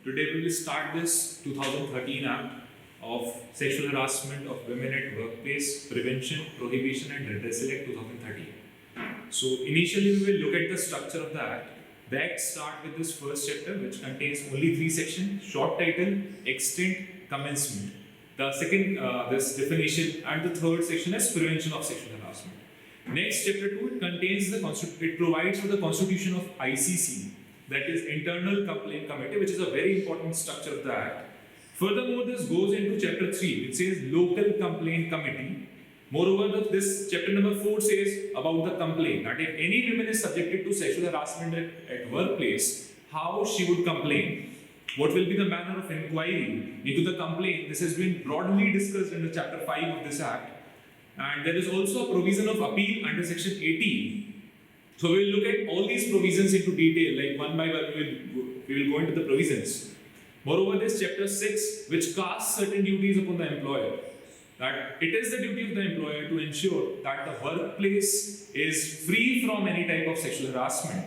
Today we will start this 2013 Act of Sexual Harassment of Women at Workplace Prevention, Prohibition and Redressal Act 2013. So initially we will look at the structure of the Act. The Act starts with this first chapter which contains only 3 sections, short title, extent, commencement. The second, this definition, and the third section is prevention of sexual harassment. Next, chapter 2, it contains it provides for the constitution of ICC, that is Internal Complaint Committee, which is a very important structure of the Act. Furthermore, this goes into chapter 3, which says Local Complaint Committee. Moreover, this chapter number 4 says about the complaint, that if any woman is subjected to sexual harassment at workplace, how she would complain. What will be the manner of inquiry into the complaint? This has been broadly discussed in the chapter 5 of this Act. And there is also a provision of appeal under section 18. So we will look at all these provisions into detail, like one by one we will go into the provisions. Moreover, this chapter 6, which casts certain duties upon the employer, that it is the duty of the employer to ensure that the workplace is free from any type of sexual harassment.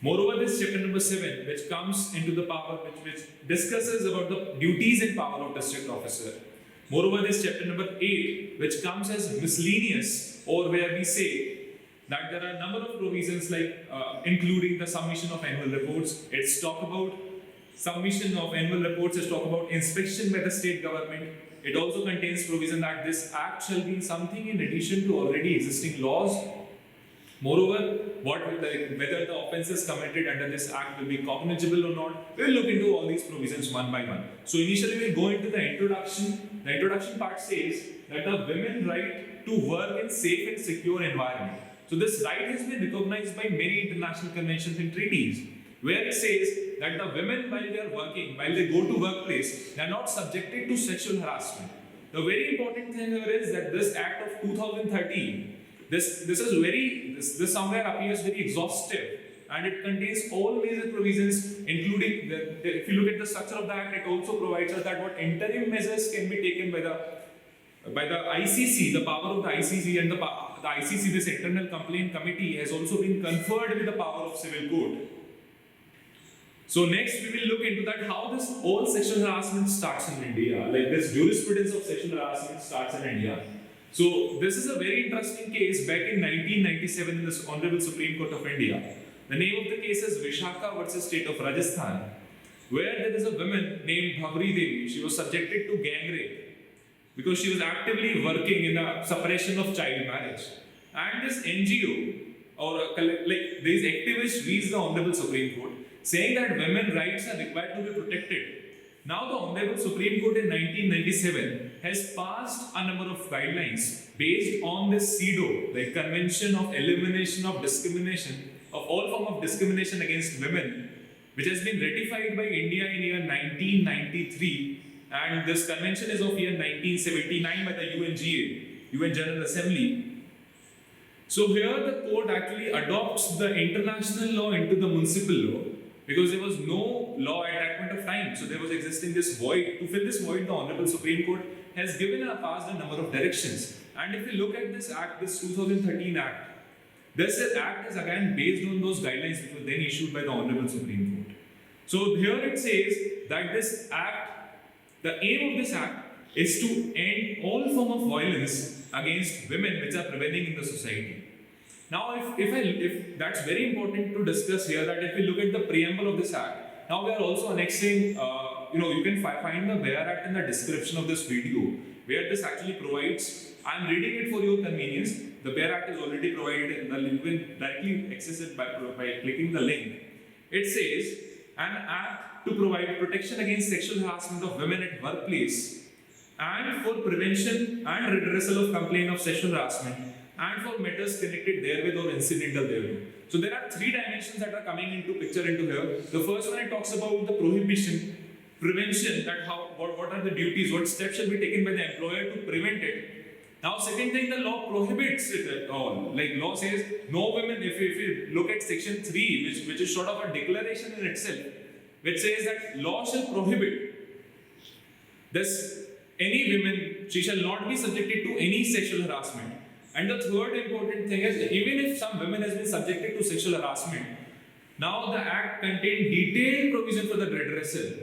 Moreover, this chapter number 7, which comes into the power, which discusses about the duties and power of district officer. Moreover, this chapter number 8, which comes as miscellaneous, or where we say that there are a number of provisions like including the submission of annual reports. It's talk about submission of annual reports, it's talk about inspection by the state government. It also contains provision that this act shall be something in addition to already existing laws. Moreover, whether the offences committed under this act will be cognizable or not, we will look into all these provisions one by one. So initially we will go into the introduction. The introduction part says that the women's right to work in safe and secure environment. So this right has been recognized by many international conventions and treaties, where it says that the women, while they are working, while they go to workplace, they are not subjected to sexual harassment. The very important thing here is that this Act of 2013, this somewhere appears very exhaustive, and it contains all major provisions, including if you look at the structure of the Act, it also provides us that what interim measures can be taken by the ICC, the power of the ICC, and the ICC, this Internal Complaint Committee, has also been conferred with the power of civil code. So next we will look into that how this all sexual harassment starts in India, like this jurisprudence of sexual harassment starts in India. So this is a very interesting case back in 1997 in the Honorable Supreme Court of India. The name of the case is Vishaka versus State of Rajasthan, where there is a woman named Bhavri Devi. She was subjected to gang rape because she was actively working in the suppression of child marriage. And this NGO or these activists reached the Honorable Supreme Court saying that women's rights are required to be protected. Now the Honorable Supreme Court in 1997 has passed a number of guidelines based on this CEDAW, like Convention of Elimination of Discrimination, of all form of discrimination against women, which has been ratified by India in year 1993, and this convention is of year 1979 by the UNGA, UN General Assembly. So here the court actually adopts the international law into the municipal law, because there was no law at that point of time. So there was existing this void. To fill this void, the Honorable Supreme Court has given and passed a number of directions. And if you look at this Act, this 2013 Act, this Act is again based on those guidelines which were then issued by the Honorable Supreme Court. So here it says that this Act, the aim of this Act is to end all form of violence against women which are prevailing in the society. Now, if that's very important to discuss here, that if we look at the preamble of this Act, now we are also annexing, you can find the BEAR Act in the description of this video, where this actually provides, I'm reading it for your convenience, the BEAR Act is already provided, and the link will directly access it by clicking the link. It says, an act to provide protection against sexual harassment of women at workplace, and for prevention and redressal of complaint of sexual harassment, and for matters connected therewith or incidental therewith. So there are 3 dimensions that are coming into picture into here. The first one, it talks about the prohibition, prevention, that what are the duties, what steps shall be taken by the employer to prevent it. Now second thing, the law prohibits it at all. Like law says, no women, if you look at section 3, which is sort of a declaration in itself, which says that law shall prohibit this, any women, she shall not be subjected to any sexual harassment. And the third important thing is, even if some women has been subjected to sexual harassment, Now the Act contained detailed provision for the redressal.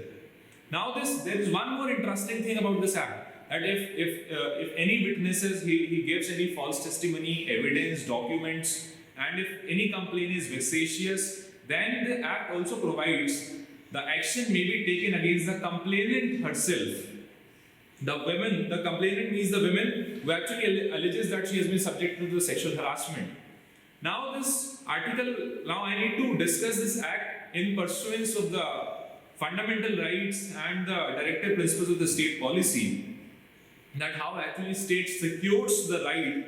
Now there is one more interesting thing about this Act, that if any witnesses, he gives any false testimony, evidence, documents, and if any complaint is vexatious, then the Act also provides the action may be taken against the complainant herself. The complainant means the woman who actually alleges that she has been subjected to the sexual harassment. Now this article, now I need to discuss this Act in pursuance of the fundamental rights and the directive principles of the state policy, that how actually state secures the right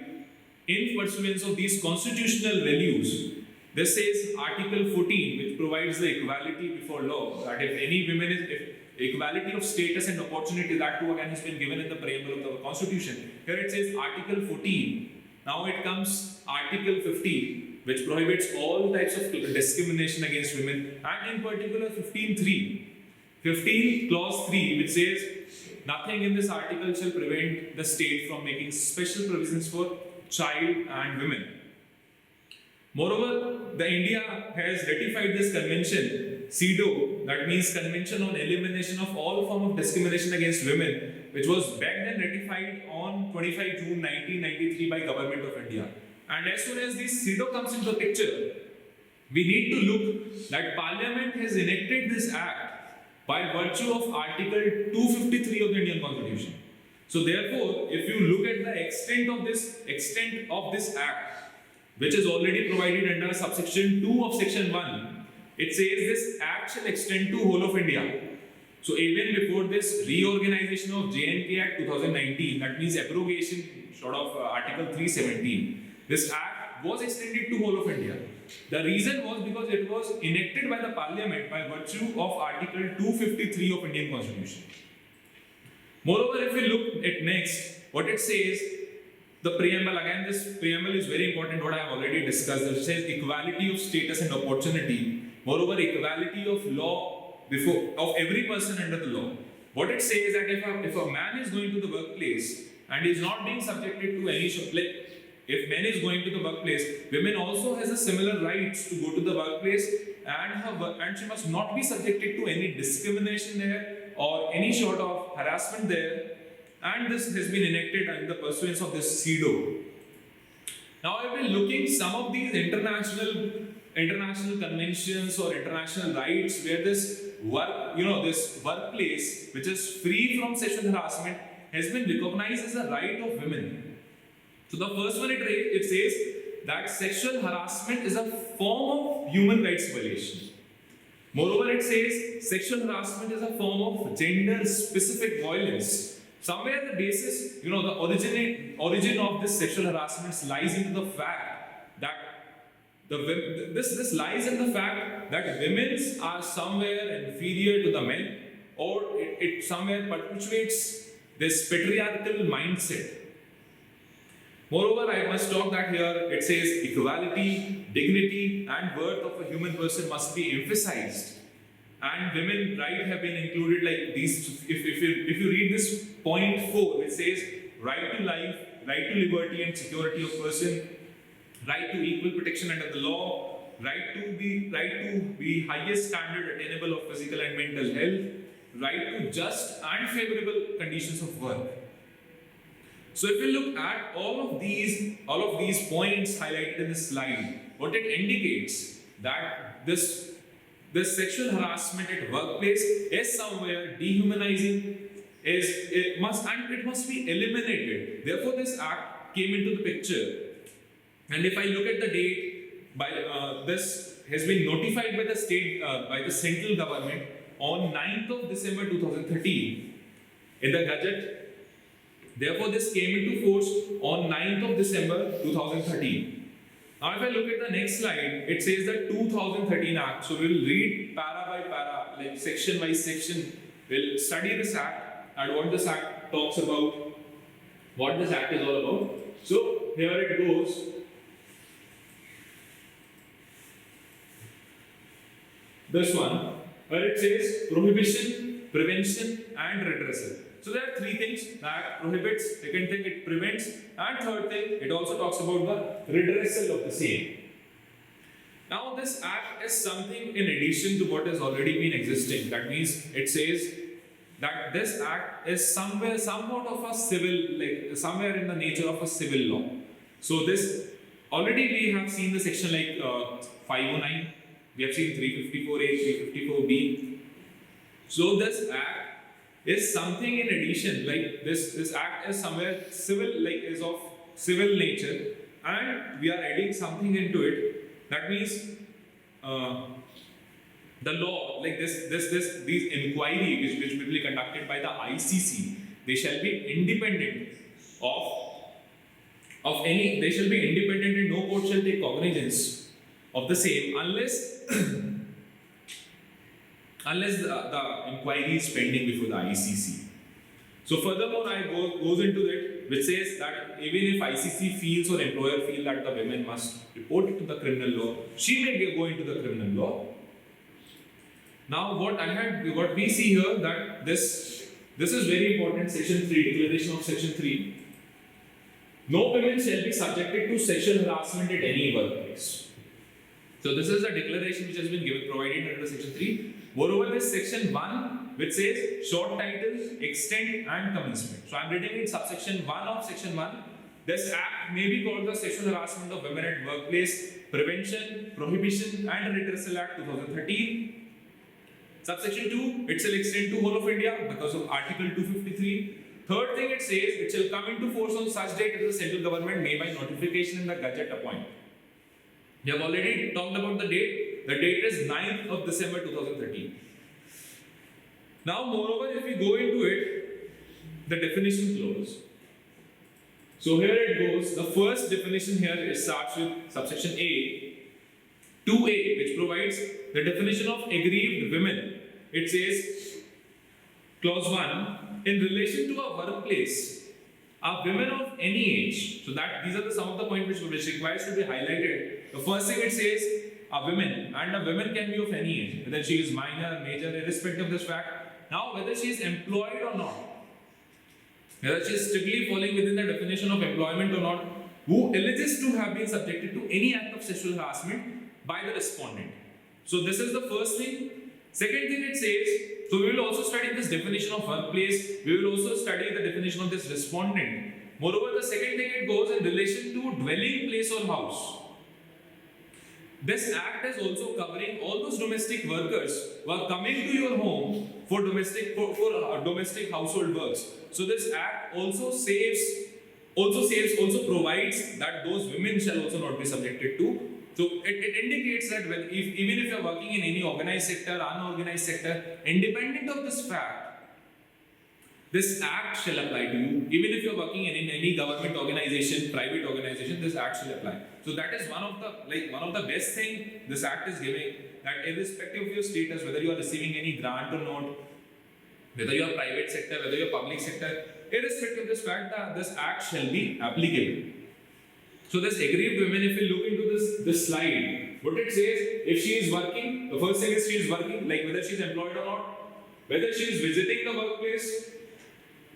in pursuance of these constitutional values. This says Article 14, which provides the equality before law, that if any women is, if equality of status and opportunity, that too again has been given in the preamble of the Constitution. Here it says Article 14. Now it comes Article 15, which prohibits all types of discrimination against women, and in particular 15(3). 15 clause 3, which says nothing in this article shall prevent the state from making special provisions for child and women. Moreover, the India has ratified this convention, CEDAW, that means Convention on Elimination of All Form of Discrimination Against Women, which was backed and ratified on 25 June 1993 by Government of India. And as soon as this CEDAW comes into the picture, we need to look that Parliament has enacted this Act by virtue of Article 253 of the Indian Constitution. So therefore, if you look at the extent of this Act, which is already provided under subsection 2 of section 1, it says this Act shall extend to whole of India. So even before this reorganization of J&K Act 2019, that means abrogation short of Article 317, this Act was extended to whole of India. The reason was because it was enacted by the Parliament by virtue of Article 253 of Indian Constitution. Moreover, if we look at next, what it says, the preamble, again this preamble is very important, what I have already discussed. It says equality of status and opportunity. Moreover, equality of law of every person under the law. What it says that if a man is going to the workplace and is not being subjected to any if man is going to the workplace, women also has a similar rights to go to the workplace, and she must not be subjected to any discrimination there or any sort of harassment there. And this has been enacted in the pursuance of this CEDAW. Now I will be looking some of these international conventions or international rights where this workplace which is free from sexual harassment has been recognized as a right of women. So the first one it says that sexual harassment is a form of human rights violation. Moreover, it says sexual harassment is a form of gender specific violence. Somewhere the basis, the origin of this sexual harassment lies into the fact that this lies in the fact that women are somewhere inferior to the men, or it somewhere perpetuates this patriarchal mindset. Moreover, I must talk that here it says equality, dignity, and worth of a human person must be emphasized. And women rights have been included like these. If you read this point 4, it says right to life, right to liberty and security of person, right to equal protection under the law, right to be highest standard attainable of physical and mental health, right to just and favorable conditions of work. So if you look at all of these points highlighted in this slide, what it indicates that this sexual harassment at workplace is somewhere dehumanizing, it must be eliminated. Therefore, this act came into the picture. And if I look at the date, this has been notified by the central government on 9th of December 2013 in the Gazette. Therefore, this came into force on 9th of December 2013. Now, if I look at the next slide, it says the 2013 Act. So, we will read para by para, like section by section. We'll study this Act and what this Act talks about, what this Act is all about. So, here it goes. This one, where it says prohibition, prevention, and redressal. So there are three things that prohibits, second thing it prevents, and third thing it also talks about the redressal of the same. Now, this act is something in addition to what has already been existing. That means it says that this act is somewhat of a civil, like somewhere in the nature of a civil law. So this already we have seen the section like 509, we have seen 354A, 354B. So this act is something in addition, like this act is somewhere civil, like is of civil nature, and we are adding something into it. That means the law, like these inquiry which will be conducted by the ICC, they shall be independent of any. They shall be independent, and no court shall take cognizance of the same unless the inquiry is pending before the ICC. So furthermore, I goes into it, which says that even if ICC feels or employer feel that the women must report it to the criminal law, she may go into the criminal law. Now, what we see here, that this is very important. Section 3, declaration of section 3. No women shall be subjected to sexual harassment at any workplace. So this is a declaration which has been provided under section 3. Moreover, this section 1, which says short titles, extent and commencement. So I am reading in subsection 1 of section 1. This act may be called the Sexual Harassment of Women at Workplace Prevention, Prohibition and Redressal Act 2013. Subsection 2, it shall extend to whole of India because of Article 253. Third thing it says, it shall come into force on such date as the central government may by notification in the Gazette appoint. We have already talked about the date. The date is 9th of December 2013. Now, moreover, if we go into it, the definition clause. So here it goes. The first definition here starts with subsection A, 2A, which provides the definition of aggrieved women. It says, clause 1, in relation to a workplace, are women of any age. So that these are some of the points which requires to be highlighted. The first thing it says, a women, and a woman can be of any age, whether she is minor, major, irrespective of this fact. Now, whether she is employed or not, whether she is strictly falling within the definition of employment or not, who alleges to have been subjected to any act of sexual harassment by the respondent. So this is the first thing. Second thing it says, so we will also study this definition of workplace, we will also study the definition of this respondent. Moreover, the second thing it goes in relation to dwelling place or house. This act is also covering all those domestic workers who are coming to your home for domestic household works. So this act also provides that those women shall also not be subjected to. So it indicates that even if you are working in any organized sector, unorganized sector, independent of this fact, this act shall apply to you. Even if you are working in any government organization, private organization, this act shall apply. So that is one of the best thing this act is giving, that irrespective of your status, whether you are receiving any grant or not, whether you are private sector, whether you are public sector, irrespective of this fact, that this act shall be applicable. So this aggrieved women, if you look into this slide, what it says, if she is working, the first thing is she is working, like whether she is employed or not, whether she is visiting the workplace,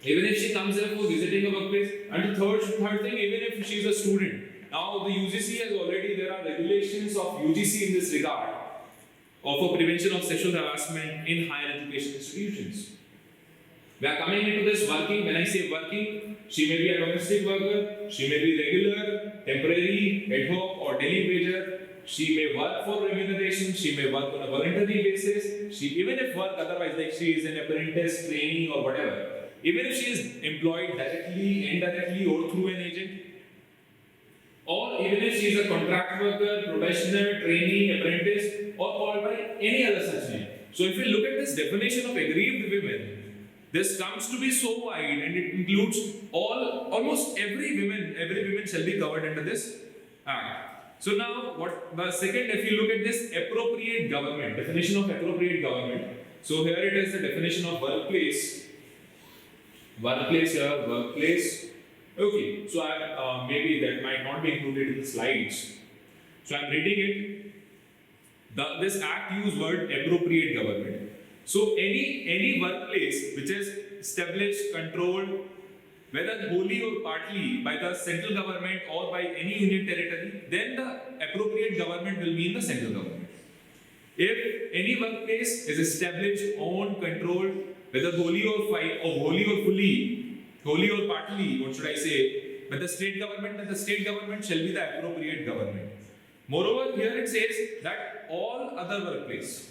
even if she comes there for visiting the workplace, and the third thing, even if she is a student. Now the UGC has already, there are regulations of UGC in this regard, for prevention of sexual harassment in higher education institutions. We are coming into this working. When I say working, she may be a domestic worker, she may be regular, temporary, ad hoc or daily wager. She may work for remuneration, she may work on a voluntary basis. Even if work otherwise, like she is an apprentice, trainee or whatever. Even if she is employed directly, indirectly or through an agent. Or even if she is a contract worker, probationer, trainee, apprentice or called by any other such name. So if you look at this definition of aggrieved women, this comes to be so wide and it includes almost every woman shall be covered under this act. So now what the second, if you look at this appropriate government, definition of appropriate government. So here it is the definition of workplace. Workplace here, workplace. Okay, so maybe that might not be included in the slides. So I'm reading it. This act use word appropriate government. So any workplace which is established, controlled, whether wholly or partly by the central government or by any union territory, then the appropriate government will be in the central government. If any workplace is established, owned, controlled, whether wholly or wholly or partly, what should I say, by the state government, then the state government shall be the appropriate government. Moreover, here it says that all other workplace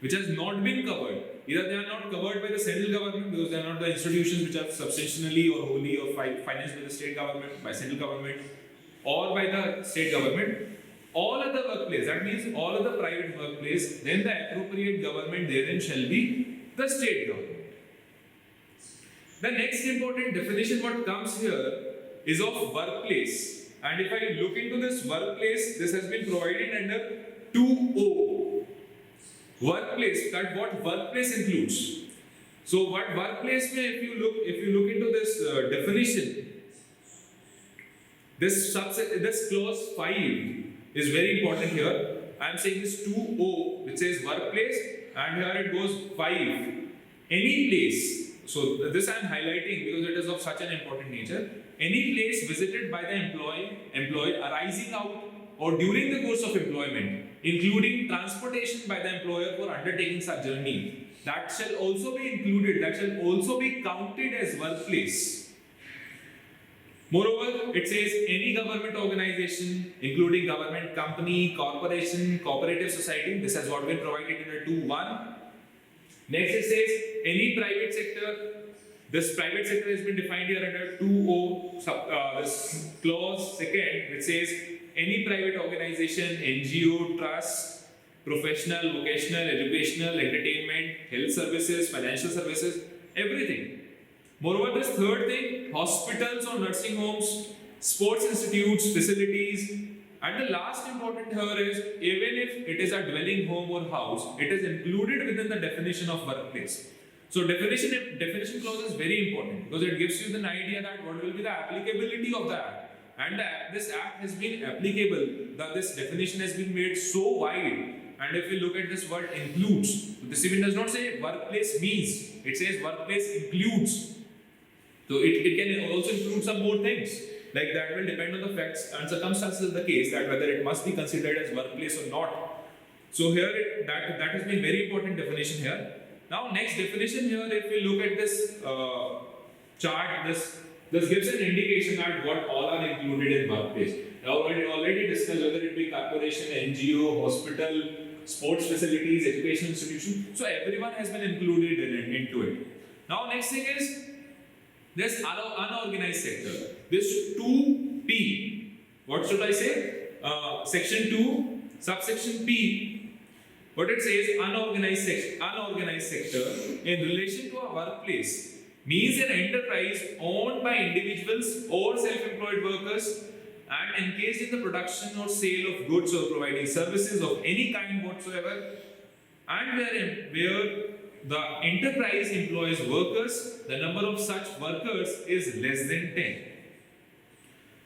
which has not been covered, either they are not covered by the central government because they are not the institutions which are substantially or wholly or financed by the state government, by central government, or by the state government. All other workplace, that means all other private workplace, then the appropriate government therein shall be the state government. The next important definition what comes here is of workplace. And if I look into this workplace, this has been provided under 2O. Workplace, that what workplace includes. So what workplace may, if you look into this definition, this clause 5 is very important here. I am saying this 2O, which says workplace, and here it goes 5. Any place. So this I am highlighting because it is of such an important nature. Any place visited by the employee arising out or during the course of employment, including transportation by the employer for undertaking such journey, that shall also be included, that shall also be counted as workplace. Moreover, it says any government organization, including government company, corporation, cooperative society, this has what been provided in a 2.1. Next it says any private sector. This private sector has been defined here under 2O, this clause second, which says any private organization, NGO, trust, professional, vocational, educational, entertainment, health services, financial services, everything. Moreover, this third thing, hospitals or nursing homes, sports institutes, facilities, and the last important here is even if it is a dwelling home or house, it is included within the definition of workplace. So definition clause is very important because it gives you the idea that what will be the applicability of the act. And this act has been applicable, this definition has been made so wide. And if you look at this word includes, so this even does not say workplace means, it says workplace includes. So it can also include some more things. Like that will depend on the facts and circumstances of the case, that whether it must be considered as workplace or not. So here that has been very important definition here. Now next definition here, if we look at this chart, this gives an indication at what all are included in workplace. I already discussed whether it be corporation, NGO, hospital, sports facilities, education institution. So everyone has been included into it. Now next thing is this unorganized sector. This 2P. What should I say? Section 2, subsection P. What it says, unorganized sector in relation to a workplace means an enterprise owned by individuals or self-employed workers and engaged in the production or sale of goods or providing services of any kind whatsoever, and where the enterprise employs workers, the number of such workers is less than 10.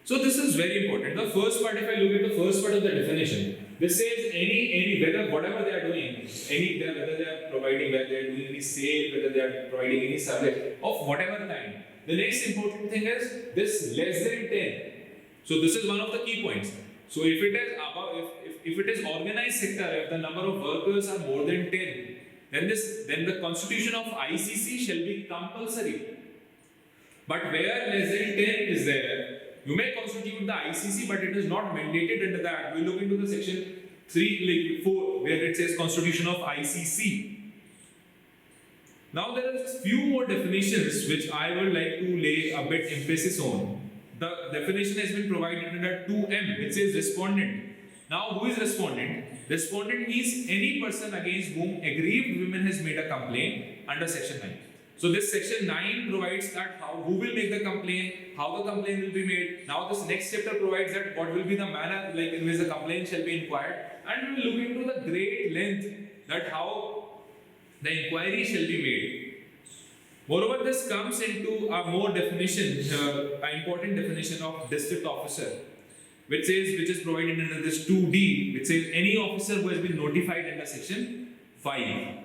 So this is very important. The first part, if I look at the first part of the definition, this says any whether whatever they are doing, whether they are providing, whether they are doing any sale, whether they are providing any service of whatever kind. The next important thing is this less than 10. So this is one of the key points. So if it is above, if it is organized sector, if the number of workers are more than 10, then the constitution of ICC shall be compulsory. But where less than 10 is there, you may constitute the ICC, but it is not mandated under that. We look into the section 4, where it says constitution of ICC. Now there are few more definitions which I would like to lay a bit emphasis on. The definition has been provided under 2M, which says respondent. Now, who is respondent? Respondent means any person against whom aggrieved women has made a complaint under section 9. So this section 9 provides that who will make the complaint, how the complaint will be made. Now this next chapter provides that what will be the manner like in which the complaint shall be inquired, and we will look into the great length that how the inquiry shall be made. Moreover, this comes into a more definition, an important definition of district officer, which is provided under this 2D, which says any officer who has been notified under section 5.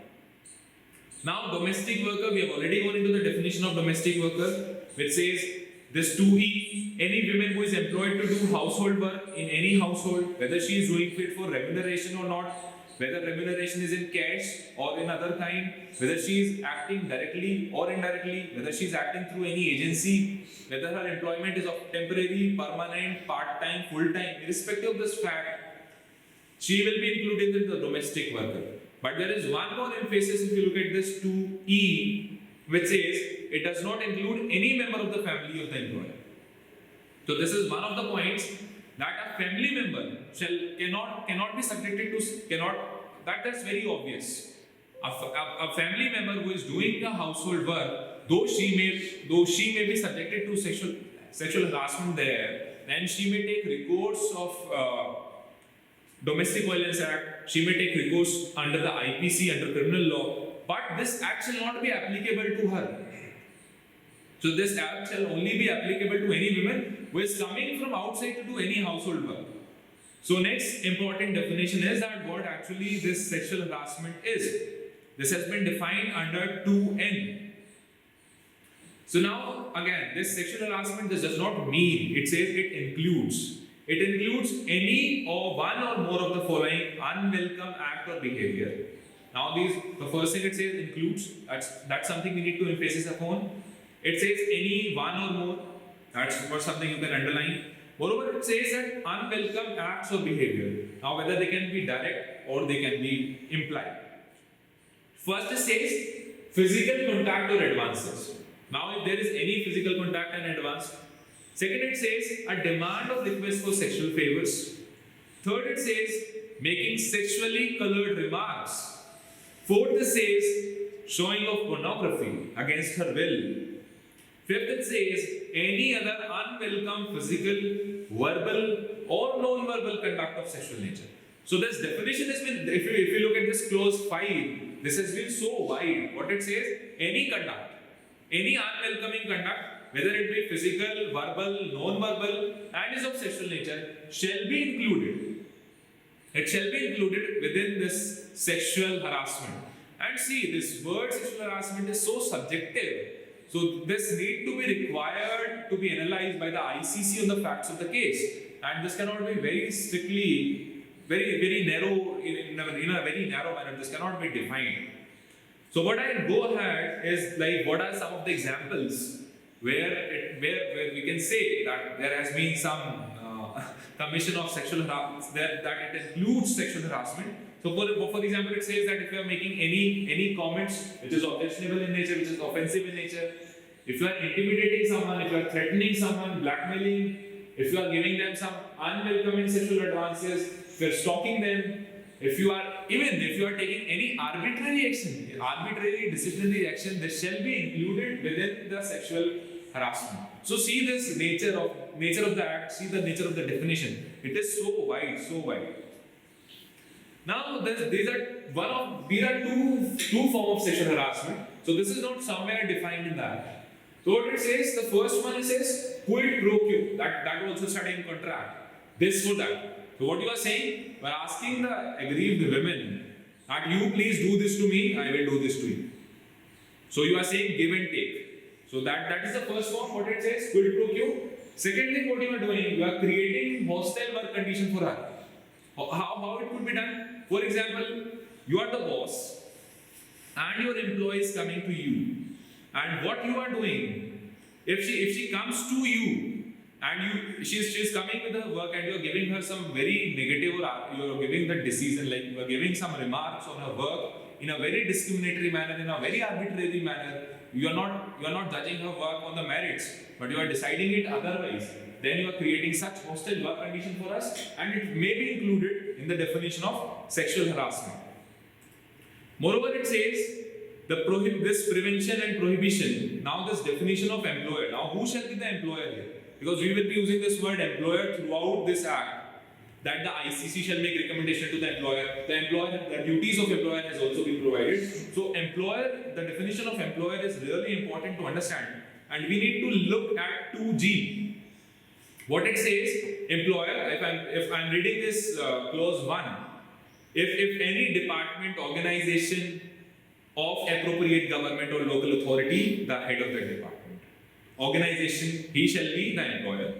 Now domestic worker, we have already gone into the definition of domestic worker. which says this 2E, any woman who is employed to do household work in any household, whether she is doing it for remuneration or not, whether remuneration is in cash or in other kind, whether she is acting directly or indirectly, whether she is acting through any agency, whether her employment is of temporary, permanent, part-time, full-time, irrespective of this fact, she will be included in the domestic worker. But there is one more emphasis if you look at this 2E, which says it does not include any member of the family of the employer. So this is one of the points that a family member cannot be subjected to that's very obvious. A family member who is doing a household work, though she may be subjected to sexual harassment there, then she may take recourse of Domestic Violence Act, she may take recourse under the IPC, under criminal law, but this act shall not be applicable to her. So this act shall only be applicable to any woman who is coming from outside to do any household work. So next important definition is that what actually this sexual harassment is. This has been defined under 2N. So now again, this sexual harassment, this does not mean, it says it includes. It includes any or one or more of the following unwelcome act or behavior. Now the first thing it says includes, that's something we need to emphasize upon. It says any one or more, that's not something you can underline. Moreover, it says that unwelcome acts or behavior. Now whether they can be direct or they can be implied. First it says physical contact or advances. Now if there is any physical contact and advance. Second, it says a demand or request for sexual favors. Third, it says making sexually colored remarks. Fourth, it says showing of pornography against her will. Fifth, it says any other unwelcome physical, verbal, or non-verbal conduct of sexual nature. So this definition has been, if you look at this clause 5, this has been so wide. What it says, any conduct, any unwelcoming conduct, whether it be physical, verbal, non-verbal, and is of sexual nature, shall be included. It shall be included within this sexual harassment. And see, this word sexual harassment is so subjective. So this need to be required to be analyzed by the ICC on the facts of the case. And this cannot be very strictly, very narrow, in a very narrow manner. This cannot be defined. So what I go ahead is like, what are some of the examples where we can say that there has been some commission of sexual harassment, that it includes sexual harassment. So for example, it says that if you are making any comments which is objectionable in nature, which is offensive in nature, if you are intimidating someone, if you are threatening someone, blackmailing, if you are giving them some unwelcoming sexual advances, if you are stalking them, if you are taking any arbitrary action, arbitrary disciplinary action, this shall be included within the sexual harassment. So see this nature of the act, see the nature of the definition. It is so wide, so wide. Now these are two forms of sexual harassment. So this is not somewhere defined in that. So what it says, the first one says quid pro quo. That also studied in contract. This for that. So what you are saying, by asking the aggrieved women that you please do this to me, I will do this to you. So you are saying give and take. So that is the first form, what it says, quid pro quo. Second thing, what you are doing, you are creating hostile work condition for her. How it could be done? For example, you are the boss and your employee is coming to you. And what you are doing, if she comes to you and she's coming with her work and you are giving her some very negative, or you are giving the decision, like you are giving some remarks on her work in a very discriminatory manner, in a very arbitrary manner, you are not judging her work on the merits, but you are deciding it otherwise. Then you are creating such hostile work condition for us, and it may be included in the definition of sexual harassment. Moreover, it says this prevention and prohibition. Now this definition of employer. Now who shall be the employer here? Because we will be using this word employer throughout this act. That the ICC shall make recommendation to the employer. The duties of employer has also been provided. So employer, the definition of employer is really important to understand. And we need to look at 2G. What it says, employer, if I'm reading this clause 1, if any department, organization of appropriate government or local authority, the head of the department, organization, he shall be the employer.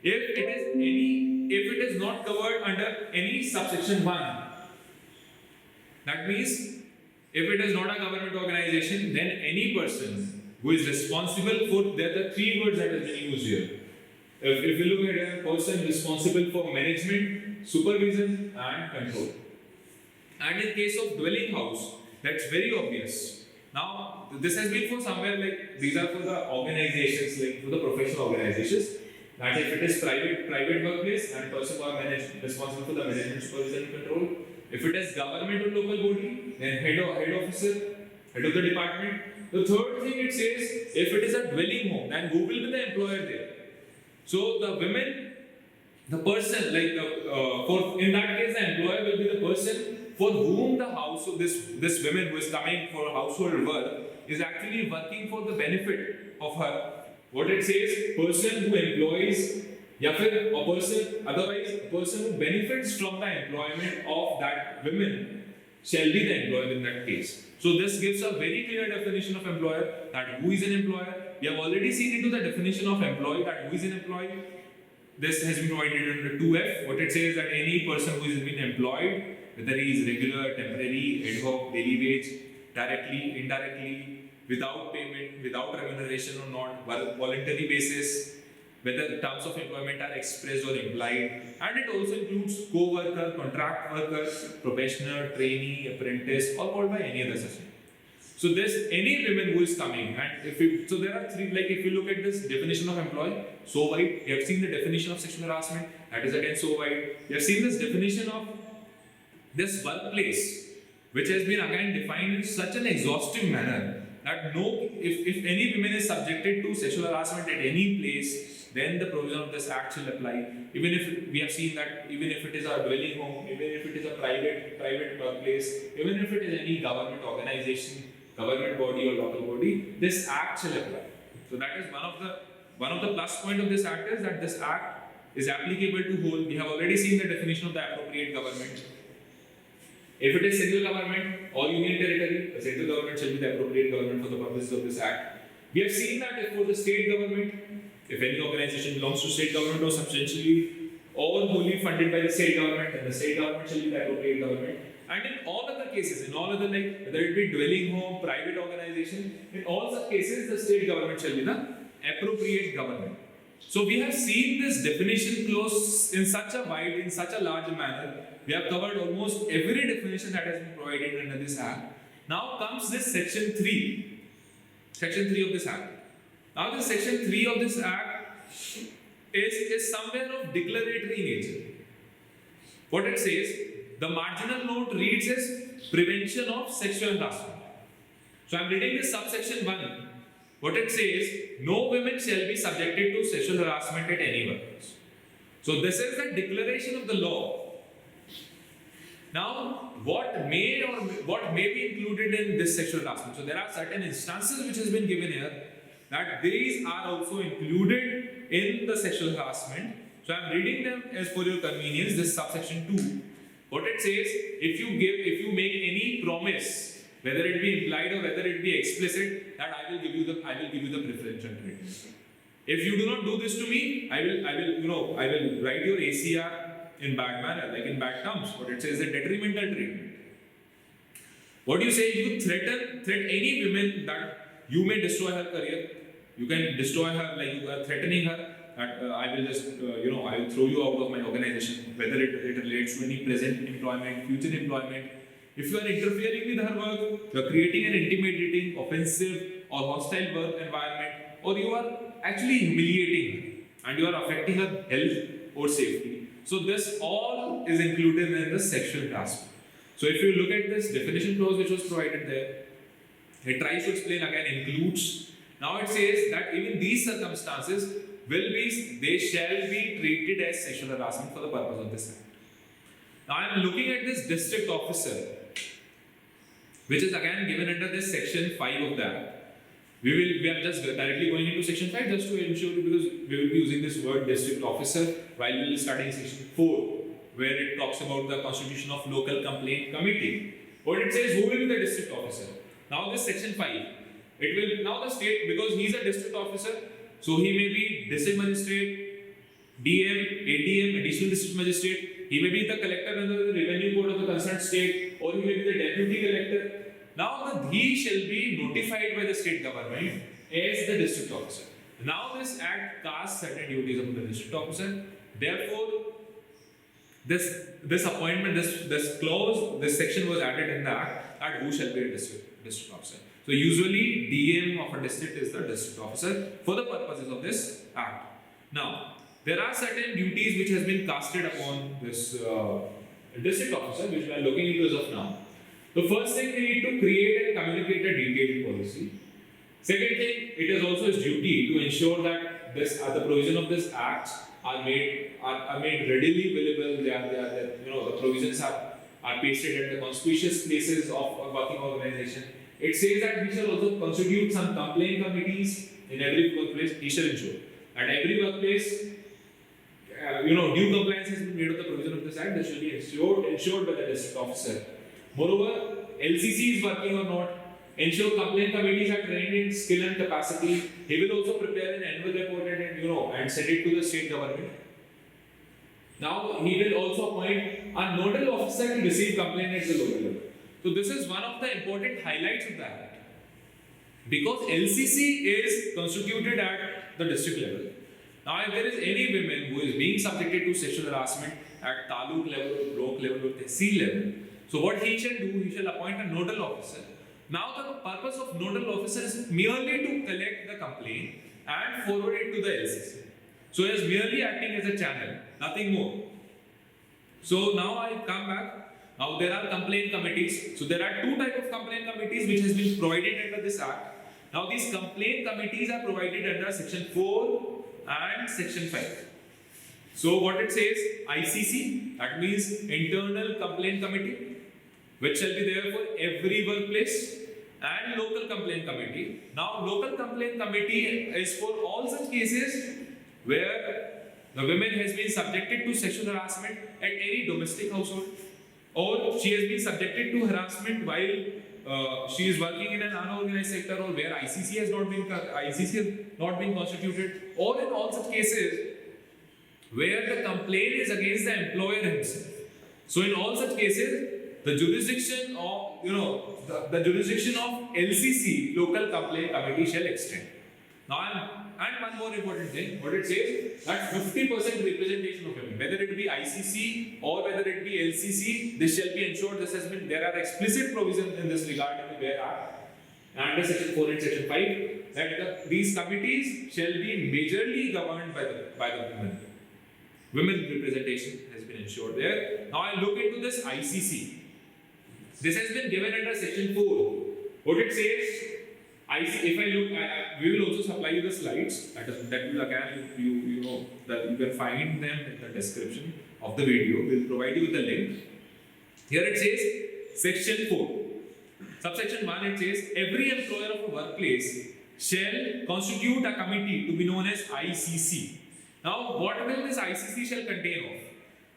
If it is not covered under any subsection 1, that means if it is not a government organization, then any person who is responsible for, there are the three words that have been used here. If you look at a person responsible for management, supervision and control. And in case of dwelling house, that's very obvious. Now, this has been for somewhere like, these are for the organizations, like for the professional organizations. That if it is private workplace and person who are responsible for the management, supervision and control. If it is government or local body, then head officer, head of the department. The third thing it says, if it is a dwelling home, then who will be the employer there? So the women, the person, like for in that case, the employer will be the person for whom the household, this woman who is coming for household work is actually working for the benefit of her. What it says, person who employs, या फिर a person, otherwise a person who benefits from the employment of that woman shall be the employer in that case. So this gives a very clear definition of employer, that who is an employer. We have already seen into the definition of employee, that who is an employee. This has been provided under 2F. What it says, that any person who has been employed, whether he is regular, temporary, ad hoc, daily wage, directly, indirectly, without payment, without remuneration or not, voluntary basis, whether the terms of employment are expressed or implied, and it also includes co-worker, contract worker, probationer, trainee, apprentice, or called by any other such name. So there's any women who is coming, and so there are three, like if you look at this definition of employee, so wide. You have seen the definition of sexual harassment, that is again so wide. You have seen this definition of this workplace, which has been again defined in such an exhaustive manner that if any woman is subjected to sexual harassment at any place, then the provision of this act shall apply. Even if we have seen that, even if it is a dwelling home, even if it is a private workplace, even if it is any government organization, government body or local body, this act shall apply. So that is one of the plus point of this act, is that this act is applicable to whole. We have already seen the definition of the appropriate government. If it is central government or union territory, the central government shall be the appropriate government for the purposes of this act. We have seen that if for the state government, if any organization belongs to state government or substantially or wholly funded by the state government, then the state government shall be the appropriate government. And in all other cases, in all other, like whether it be dwelling home, private organization, in all such cases, the state government shall be the appropriate government. So we have seen this definition clause in such a wide, in such a large manner. We have covered almost every definition that has been provided under this act. Now comes this section 3. Section 3 of this act. Now this section 3 of this act is somewhere of declaratory nature. What it says, the marginal note reads as prevention of sexual harassment. So I am reading this subsection 1. What it says, no women shall be subjected to sexual harassment at any workplace. So this is the declaration of the law. Now, what may be included in this sexual harassment? So there are certain instances which has been given here that these are also included in the sexual harassment. So I am reading them as per your convenience. This subsection 2. What it says, if you make any promise, whether it be implied or whether it be explicit, that I will give you the preferential treatment. If you do not do this to me, I will write your ACR in bad manner, like in bad terms. What it says is detrimental treatment. What do you say? You threaten any woman that you may destroy her career. You can destroy her, like you are threatening her. That I will just, I will throw you out of my organization, whether it relates to any present employment, future employment. If you are interfering with her work, you are creating an intimidating, offensive or hostile work environment, or you are actually humiliating her and you are affecting her health or safety. So this all is included in the sexual harassment. So if you look at this definition clause which was provided there, it tries to explain again includes. Now it says that even these circumstances they shall be treated as sexual harassment for the purpose of this act. Now I am looking at this district officer, which is again given under this section 5 of the act. We are just directly going into section 5 just to ensure, because we will be using this word district officer while we will start in section 4, where it talks about the constitution of local complaint committee. What it says, who will be the district officer? Now this section 5, it will now the state, because he is a district officer, So he may be district magistrate, DM, ADM, additional district magistrate. He may be the collector under the revenue code of the concerned state, or he may be the deputy collector. Now he shall be notified by the state government as the district officer. Now this act casts certain duties upon the district officer. Therefore, this appointment, this clause, this section was added in the act that who shall be a district officer. So usually DM of a district is the district officer for the purposes of this act. Now there are certain duties which has been casted upon this district officer, which we are looking into as of now. The first thing, we need to create and communicate a detailed policy. Second thing, it is also his duty to ensure that the provision of this act are made readily available. The provisions are pasted at the conspicuous places of a working organization. It says that he shall also constitute some complaint committees in every workplace. He shall ensure at every workplace, due compliance has been made of the provision of this act. This shall be ensured by the district officer. Moreover, LCC is working or not. Ensure complaint committees are trained in skill and capacity. He will also prepare an annual report and send it to the state government. Now he will also appoint a nodal officer to receive complaint at the local level. So this is one of the important highlights of the act, because LCC is constituted at the district level. Now if there is any woman who is being subjected to sexual harassment at taluk level, block level, or tehsil level, so what he shall do, he shall appoint a nodal officer. Now the purpose of nodal officer is merely to collect the complaint and forward it to the LCC. So he is merely acting as a channel, nothing more. So now I come back. Now there are complaint committees. So there are two types of complaint committees which has been provided under this act. Now these complaint committees are provided under section 4 and section 5. So what it says, ICC, that means internal complaint committee, which shall be there for every workplace, and local complaint committee. Now local complaint committee is for all such cases where the woman has been subjected to sexual harassment at any domestic household, or she has been subjected to harassment while she is working in an unorganized sector, or where ICC has not been constituted, or in all such cases where the complaint is against the employer himself. So in all such cases, the jurisdiction of the jurisdiction of LCC, local complaint committee, shall extend. Now and one more important thing, what it says, that 50% representation of women, whether it be ICC or whether it be LCC, this shall be ensured. There are explicit provisions in this regard in the Bare Act under section 4 and section 5 that these committees shall be majorly governed by the women. Women representation has been ensured there. Now I look into this ICC. This has been given under section 4. What it says, if I look, we will also supply you the slides. That will again that you can find them in the description of the video. We'll provide you with the link. Here it says section 4, subsection 1. It says every employer of a workplace shall constitute a committee to be known as ICC. Now, what will this ICC shall contain of?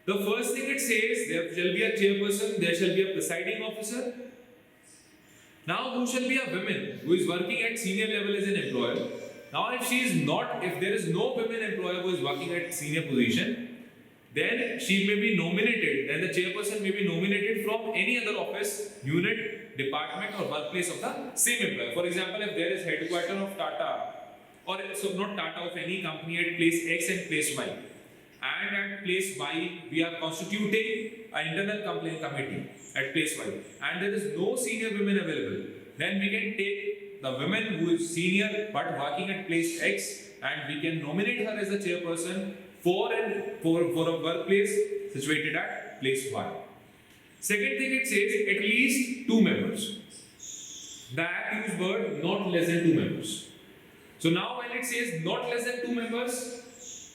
The first thing it says, there shall be a chairperson, there shall be a presiding officer. Now, who shall be a woman who is working at senior level as an employer? Now, if there is no women employer who is working at senior position, then she may be nominated, then the chairperson may be nominated from any other office, unit, department, or workplace of the same employer. For example, if there is headquarters of Tata, or so not Tata, of any company at place X and place Y, and at place Y we are constituting an internal complaint committee at place Y, and there is no senior women available, then we can take the woman who is senior but working at place X, and we can nominate her as the chairperson for a workplace situated at place Y. Second thing, it says at least 2 members. The act uses word not less than 2 members. So now when it says not less than 2 members,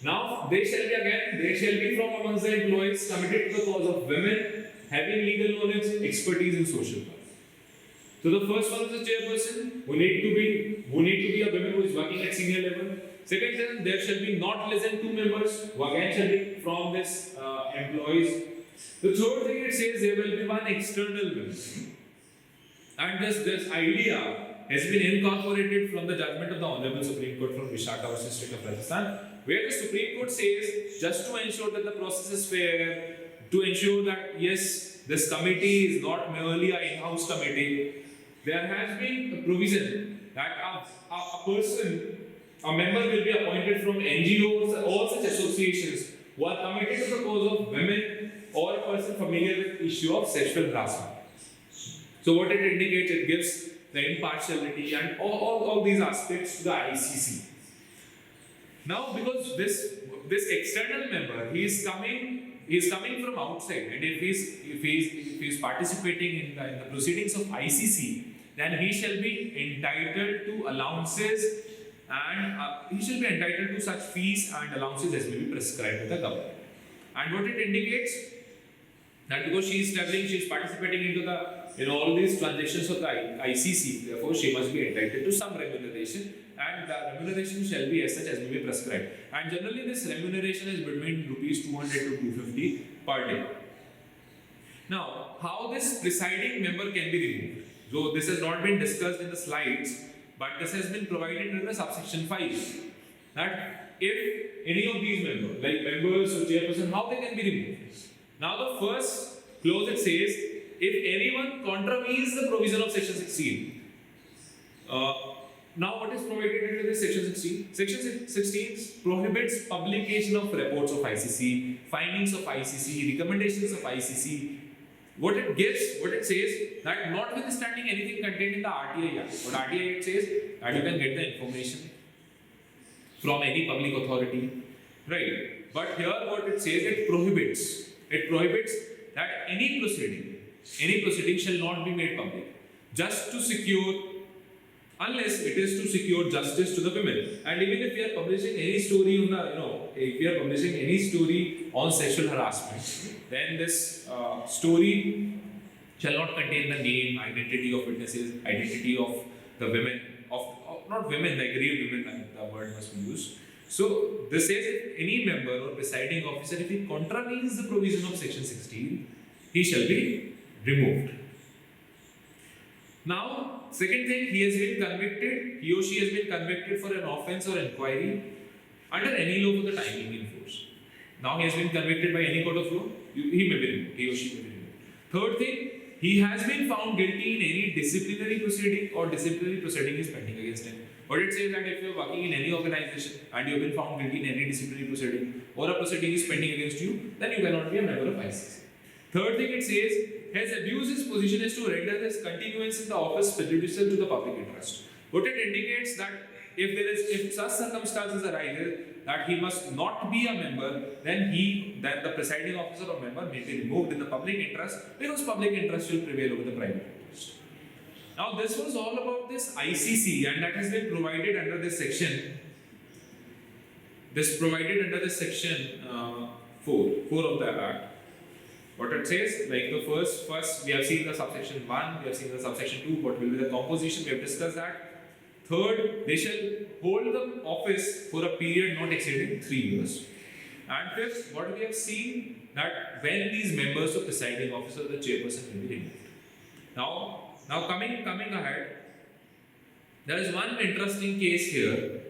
now they shall be from amongst the employees committed to the cause of women, having legal knowledge, expertise in social work. So the first one is the chairperson, who need to be a woman who is working at senior level. Second, there shall be not less than 2 members, who again shall be from this employees. The third thing, it says there will be one external member. And this idea has been incorporated from the judgment of the Honorable Supreme Court from Vishaka versus State of Rajasthan, where the Supreme Court says, just to ensure that the process is fair, to ensure that yes, this committee is not merely an in-house committee, there has been a provision that a person, a member will be appointed from NGOs or such associations who are committed to the cause of women or a person familiar with the issue of sexual harassment. So what it indicates, it gives the impartiality and all these aspects to the ICC. Now, because this external member, he is coming from outside, and if he's participating in the proceedings of ICC, then he shall be entitled to allowances and he shall be entitled to such fees and allowances as may be prescribed by the government. And what it indicates, that because she is traveling, she is participating into all these transactions of the ICC, therefore she must be entitled to some remuneration, and the remuneration shall be as such as may be prescribed. And generally this remuneration is between rupees 200 to 250 per day. Now, how this presiding member can be removed? So this has not been discussed in the slides, but this has been provided in the subsection 5, that if any of these members, like members or chairperson, how they can be removed. Now the first clause, it says, if anyone contravenes the provision of section 16. Now what is provided under this section 16? Section 16 prohibits publication of reports of ICC, findings of ICC, recommendations of ICC. What it says, that notwithstanding anything contained in the RTI Act, what RTI Act says, that you can get the information from any public authority, right? But here what it says, it prohibits that any proceeding shall not be made public, unless it is to secure justice to the women. And even if we are publishing any story on sexual harassment, then this story shall not contain the name, identity of witnesses, identity of the women, not women, the aggrieved women, the word must be used. So this says, if any member or presiding officer, if he contravenes the provision of section 16, he shall be removed. Now, second thing, he or she has been convicted for an offence or inquiry under any law for the time being in force. Now he has been convicted by any court of law, he may be removed, he or she may be removed. Third thing, he has been found guilty in any disciplinary proceeding or disciplinary proceeding is pending against him. But it says that if you are working in any organization and you have been found guilty in any disciplinary proceeding or a proceeding is pending against you, then you cannot be a member of ICC. Third thing, it says, has abused his position as to render his continuance in the office prejudicial to the public interest. What it indicates that if such circumstances arise that he must not be a member, then the presiding officer or member may be removed in the public interest, because public interest will prevail over the private interest. Now this was all about this ICC, and that has been provided under this section. Section 4 of the Act. What it says, like the first we have seen the subsection 1, we have seen the subsection 2, what will be the composition, we have discussed that. Third, they shall hold the office for a period not exceeding 3 years. And fifth, what we have seen, that when these members of presiding officer, the chairperson will be removed. Now coming ahead, there is one interesting case here,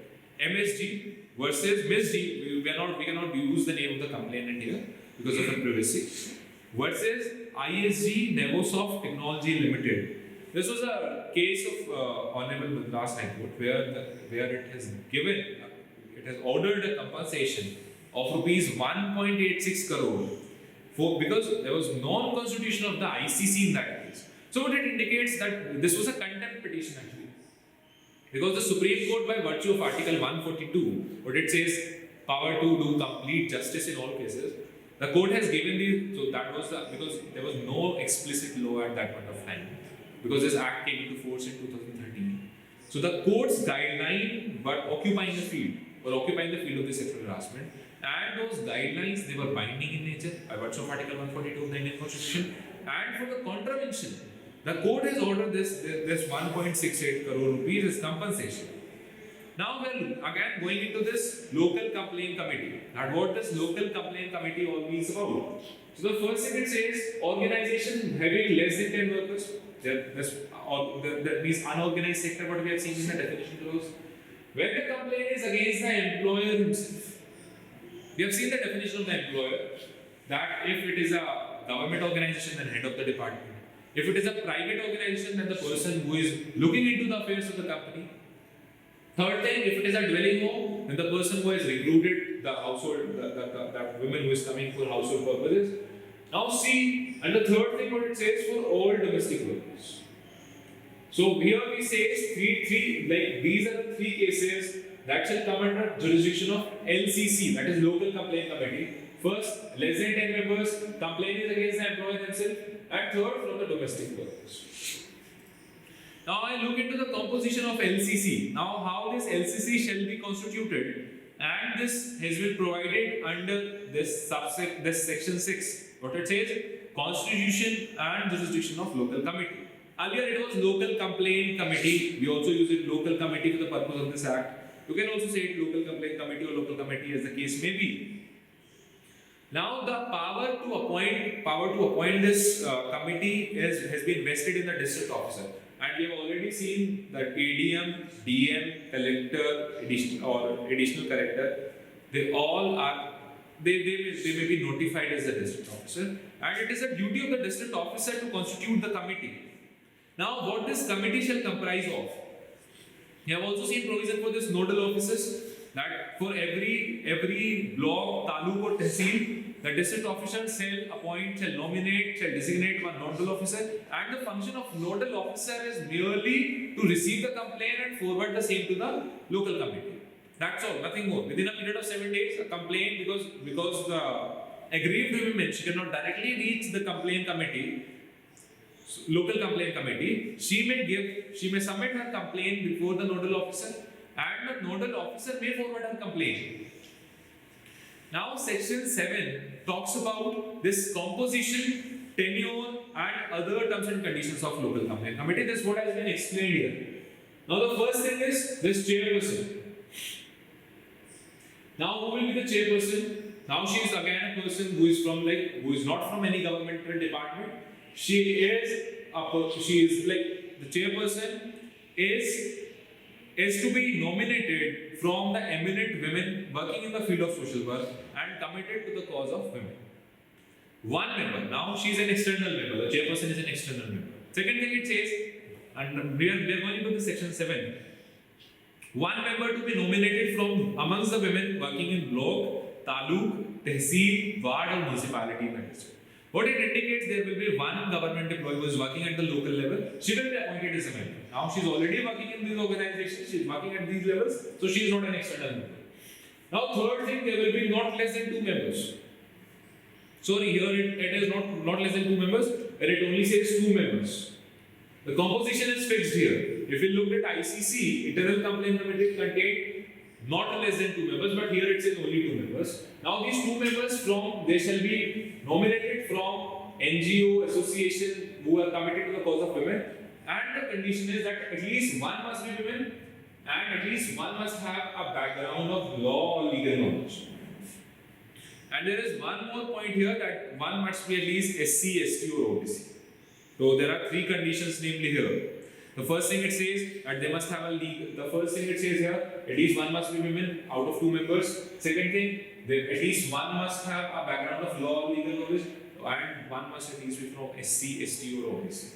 MSG versus Ms. G. We cannot use the name of the complainant here because of the privacy. Versus ISG Nevosoft Technology Limited. This was a case of Honorable Madras High Court where it has ordered a compensation of rupees 1.86 crore because there was non-constitution of the ICC in that case. So what it indicates that this was a contempt petition actually, because the Supreme Court, by virtue of Article 142, what it says, power to do complete justice in all cases. The court has given these, so that was because there was no explicit law at that point of time, because this act came into force in 2013. So the court's guideline were occupying the field of the sexual harassment, and those guidelines, they were binding in nature by virtue of Article 142 of the Indian Constitution. And for the contravention, the court has ordered this 1.68 crore rupees as compensation. Now we're again going into this local complaint committee. And what this local complaint committee all means about? So the first thing it says, organization having less than 10 workers. that means unorganized sector, what we have seen in the definition clause. When the complaint is against the employer himself, we have seen the definition of the employer, that if it is a government organization, then head of the department. If it is a private organization, then the person who is looking into the affairs of the company. Third thing, if it is a dwelling home, then the person who has recruited the household, the woman who is coming for household purposes. Now see, and the third thing what it says for all domestic workers. So here we say three like these are the three cases that shall come under jurisdiction of LCC, that is Local Complaint Committee. First, less than 10 members, complaint is against the employer themselves, and third, from the domestic workers. Now I look into the composition of LCC. Now how this LCC shall be constituted, and this has been provided under this section 6. What it says? Constitution and jurisdiction of local committee. Earlier it was local complaint committee. We also use it local committee for the purpose of this act. You can also say it local complaint committee or local committee as the case may be. Now the power to appoint this committee has been vested in the district officer, and we have already seen that ADM, DM, collector, additional collector, they all are they may be notified as the district officer, and it is the duty of the district officer to constitute the committee. Now what this committee shall comprise of? We have also seen provision for this nodal officers, that for every block, taluk or tehsil, the district officer shall nominate, shall designate one nodal officer, and the function of nodal officer is merely to receive the complaint and forward the same to the local committee. That's all, nothing more. Within a period of 7 days, a complaint, because the aggrieved woman, she cannot directly reach the complaint committee, local complaint committee, she may submit her complaint before the nodal officer, and the nodal officer may forward her complaint. Now section 7 talks about this composition, tenure and other terms and conditions of local complaint committee. This is what has been explained here. Now the first thing is this chairperson. Now who will be the chairperson? Now she is again a person who is not from any governmental department. The chairperson is to be nominated from the eminent women working in the field of social work and committed to the cause of women. One member. Now she is an external member. The chairperson is an external member. Second thing it says, and we are going into the section 7. One member to be nominated from amongst the women working in block, taluk, tehsil, ward or municipality district. What it indicates, there will be one government employee who is working at the local level. She will be appointed as a member. Now she is already working in these organizations. She is working at these levels, so she is not an external member. Now third thing, there will be not less than 2 members. Sorry, here it is not less than 2 members, where it only says 2 members. The composition is fixed here. If you look at ICC, Internal Complaint Committee contained not less than 2 members, but here it says only 2 members. Now these 2 members they shall be nominated from NGO, association who are committed to the cause of women, and the condition is that at least one must be women and at least one must have a background of law or legal knowledge. And there is one more point here, that one must be at least SC, ST or OBC. So there are 3 conditions namely here. The first thing it says that they must have a legal. The first thing it says here, at least one must be women out of 2 members. Second thing, at least one must have a background of law or legal knowledge, and one must at least be from SC, ST or OBC.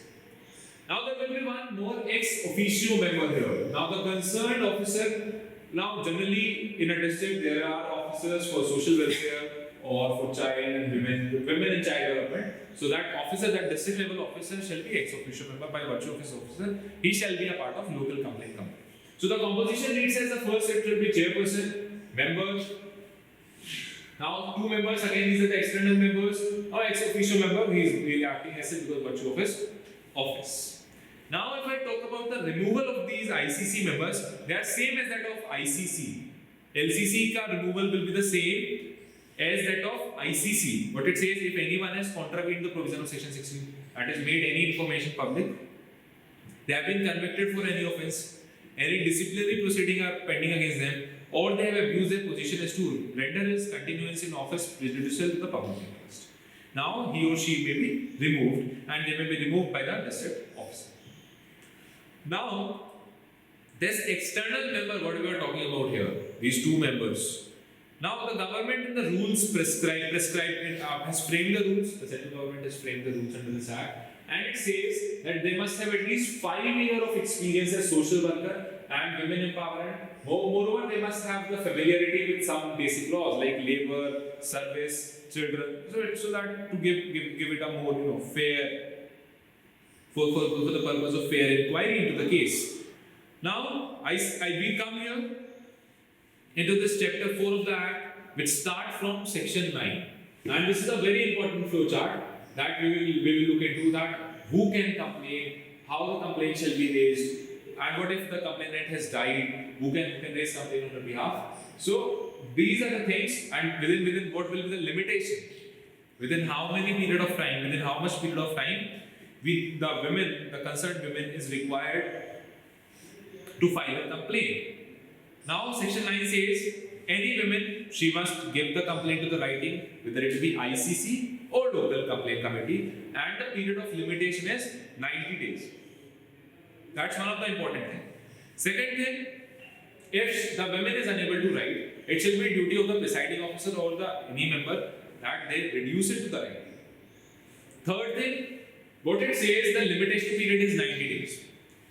Now there will be one more ex officio member here. Now the concerned officer. Now generally in a district there are officers for social welfare or for child and women and child development. So that officer, that district level officer shall be ex officio member by virtue of his officer. He shall be a part of local complaint committee. So the composition reads as the first it will be chairperson, members. Now 2 members, again these are the external members. Now ex officio member, he is acting as it because virtue of his office. Now if I talk about the removal of these ICC members, they are same as that of ICC. LCC ka removal will be the same as that of ICC. What it says, if anyone has contravened the provision of section 16, that is made any information public, they have been convicted for any offence, any disciplinary proceeding are pending against them, or they have abused their position as to render his continuance in office prejudicial to the public interest. Now he or she may be removed, and they may be removed by the district officer. Now, this external member, what we are talking about here, these two members. Now, the government in the rules has framed the rules. The central government has framed the rules under this act, and it says that they must have at least 5 years of experience as social worker and women empowerment. Moreover, they must have the familiarity with some basic laws like labor, service, children, so that to give it a more fair for the purpose of fair inquiry into the case. Now, we come here into this chapter 4 of the Act, which starts from section 9. And this is a very important flow chart that we will look into, that who can complain, how the complaint shall be raised, and what if the complainant has died, who can raise complaint on their behalf. So, these are the things, and within what will be the limitation, within how many period of time, within how much period of time, the concerned women is required to file a complaint. Now, section 9 says, any woman, she must give the complaint to the writing, whether it be ICC or local complaint committee, and the period of limitation is 90 days. That's one of the important things. Second thing, if the woman is unable to write, it shall be duty of the presiding officer or any member that they reduce it to the writing. Third thing, what it says, the limitation period is 90 days.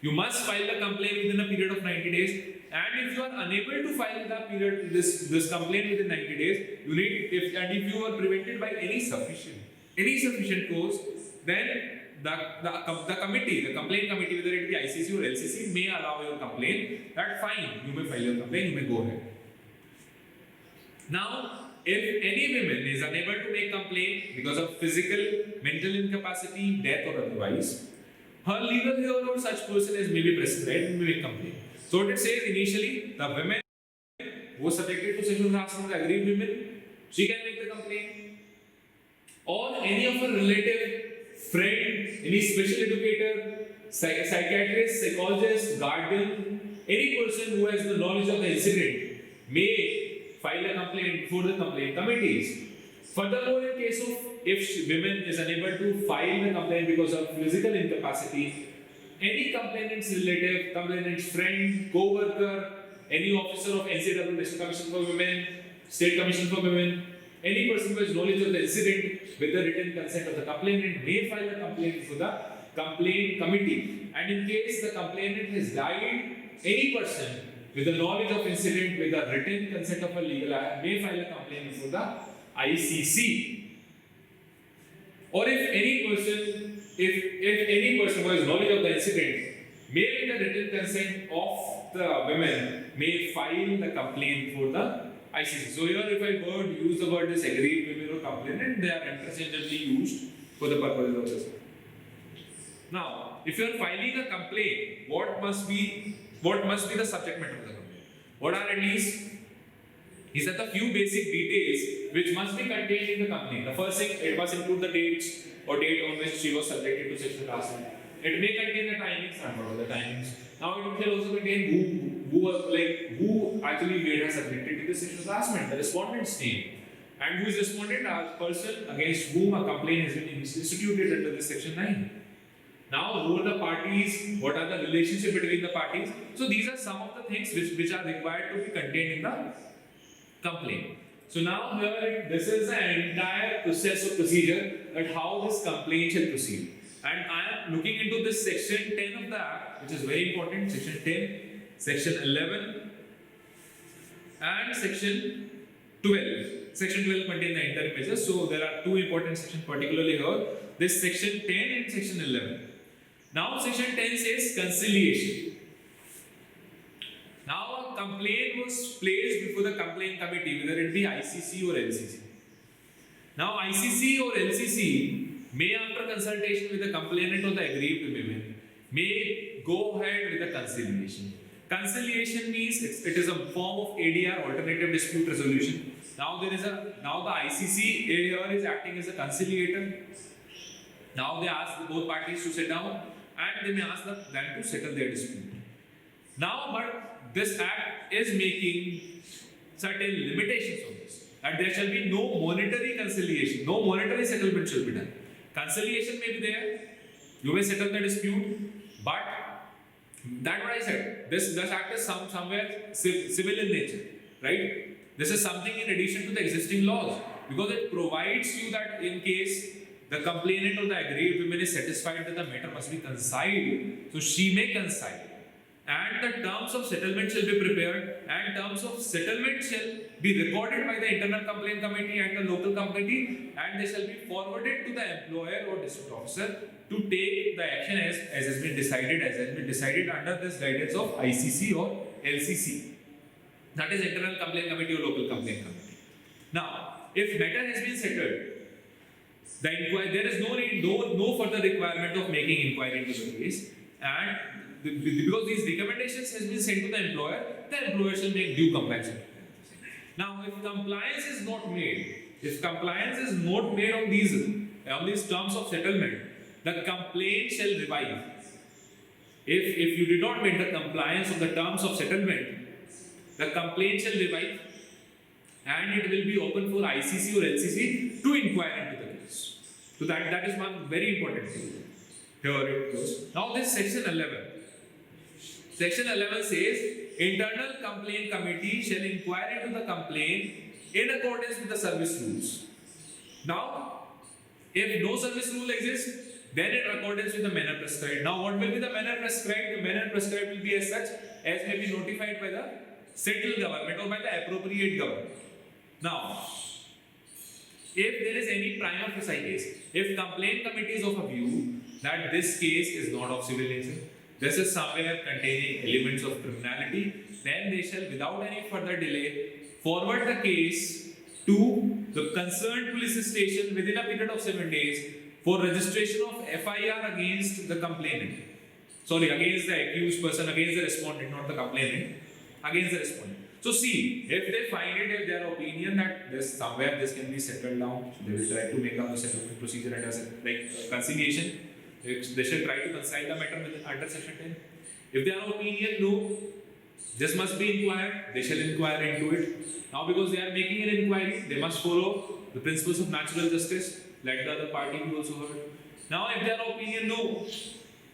You must file the complaint within a period of 90 days. And if you are unable to file this complaint within 90 days, if you are prevented by any sufficient cause, then the committee, the complaint committee, whether it be ICC or LCC, may allow your complaint. That fine, you may file your complaint, you may go ahead. Now, if any woman is unable to make complaint because of physical, mental incapacity, death or otherwise, her legal heir or such person is maybe prescribed and may make complaint. So what it says initially, the women who are subjected to sexual harassment, the aggrieved women, she can make the complaint. Or any of her relative, friend, any special educator, psychiatrist, psychologist, guardian, any person who has the knowledge of the incident may file a complaint for the complaint committees. Furthermore, in case of if women is unable to file the complaint because of physical incapacity, any complainant's relative, complainant's friend, co-worker, any officer of NCAA National Commission for Women, State Commission for Women, any person who has knowledge of the incident with the written consent of the complainant may file a complaint for the complaint committee. And in case the complainant has died, any person with the knowledge of incident with the written consent of a legal eye may file a complaint for the ICC. Or if any person who has knowledge of the incident may with the written consent of the women may file the complaint for the ICC. So here if I use the word aggrieved women or complainant, they are interchangeably used for the purposes of this. Now, if you are filing a complaint, what must be the subject matter of the complaint? What are at least is that the few basic details which must be contained in the complaint. The first thing, it must include the dates or date on which she was subjected to sexual harassment. It may contain the timings, and what are the timings. Now it will also contain who actually made her subjected to the sexual harassment, the respondent's name, and who is respondent, a person against whom a complaint has been instituted under this section 9. Now, who are the parties? What are the relationship between the parties? So these are some of the things which are required to be contained in the complaint. So now here this is the entire process or procedure that how this complaint shall proceed. And I am looking into this section 10 of the Act, which is very important, section 10, section 11 and section 12. Section 12 contains the entire measures. So there are two important sections particularly here. This section 10 and section 11. Now section 10 says conciliation. Now a complaint was placed before the complaint committee, whether it be ICC or LCC. Now ICC or LCC may, after consultation with the complainant or the aggrieved women, may go ahead with the conciliation. Conciliation means it is a form of ADR, alternative dispute resolution. Now the ICC here is acting as a conciliator. Now they ask both parties to sit down and they may ask them to settle their dispute. Now, but this act is making certain limitations on this, that there shall be no monetary conciliation, no monetary settlement shall be done. Conciliation may be there, you may settle the dispute, but That what I said. This act is somewhere civil in nature, right? This is something in addition to the existing laws because it provides you that in case the complainant or the aggrieved woman is satisfied that the matter must be conciled, so she may concile. And the terms of settlement shall be prepared, and terms of settlement shall be recorded by the internal complaint committee and the local committee, and they shall be forwarded to the employer or district officer to take the action as has been decided under this guidance of ICC or LCC. That is internal complaint committee or local complaint committee. Now, if matter has been settled, there is no further requirement of making inquiry into the case, and because these recommendations has been sent to the employer shall make due compliance. Now, if compliance is not made on these terms of settlement, the complaint shall revive. If you did not make the compliance of the terms of settlement, the complaint shall revive, and it will be open for ICC or LCC to inquire into the case. So that is one very important thing. Here it goes. Now this section 11. Section 11 says, internal complaint committee shall inquire into the complaint in accordance with the service rules. Now, if no service rule exists, then in accordance with the manner prescribed. Now, what will be the manner prescribed? The manner prescribed will be as such as may be notified by the settled government or by the appropriate government. Now, if there is any prima facie case, if complaint committee is of a view that this case is not of civil nature, this is somewhere containing elements of criminality, then they shall without any further delay forward the case to the concerned police station within a period of 7 days for registration of FIR against the complainant. Sorry, against the accused person, against the respondent, not the complainant, against the respondent. So see, if they find it, if their opinion that this can be settled down, so they will try to make up the settlement procedure and conciliation. They shall try to concile the matter under section 10. If their opinion no, this must be inquired, they shall inquire into it. Now because they are making an inquiry, they must follow the principles of natural justice. Let the other party be also heard. Now if their opinion no,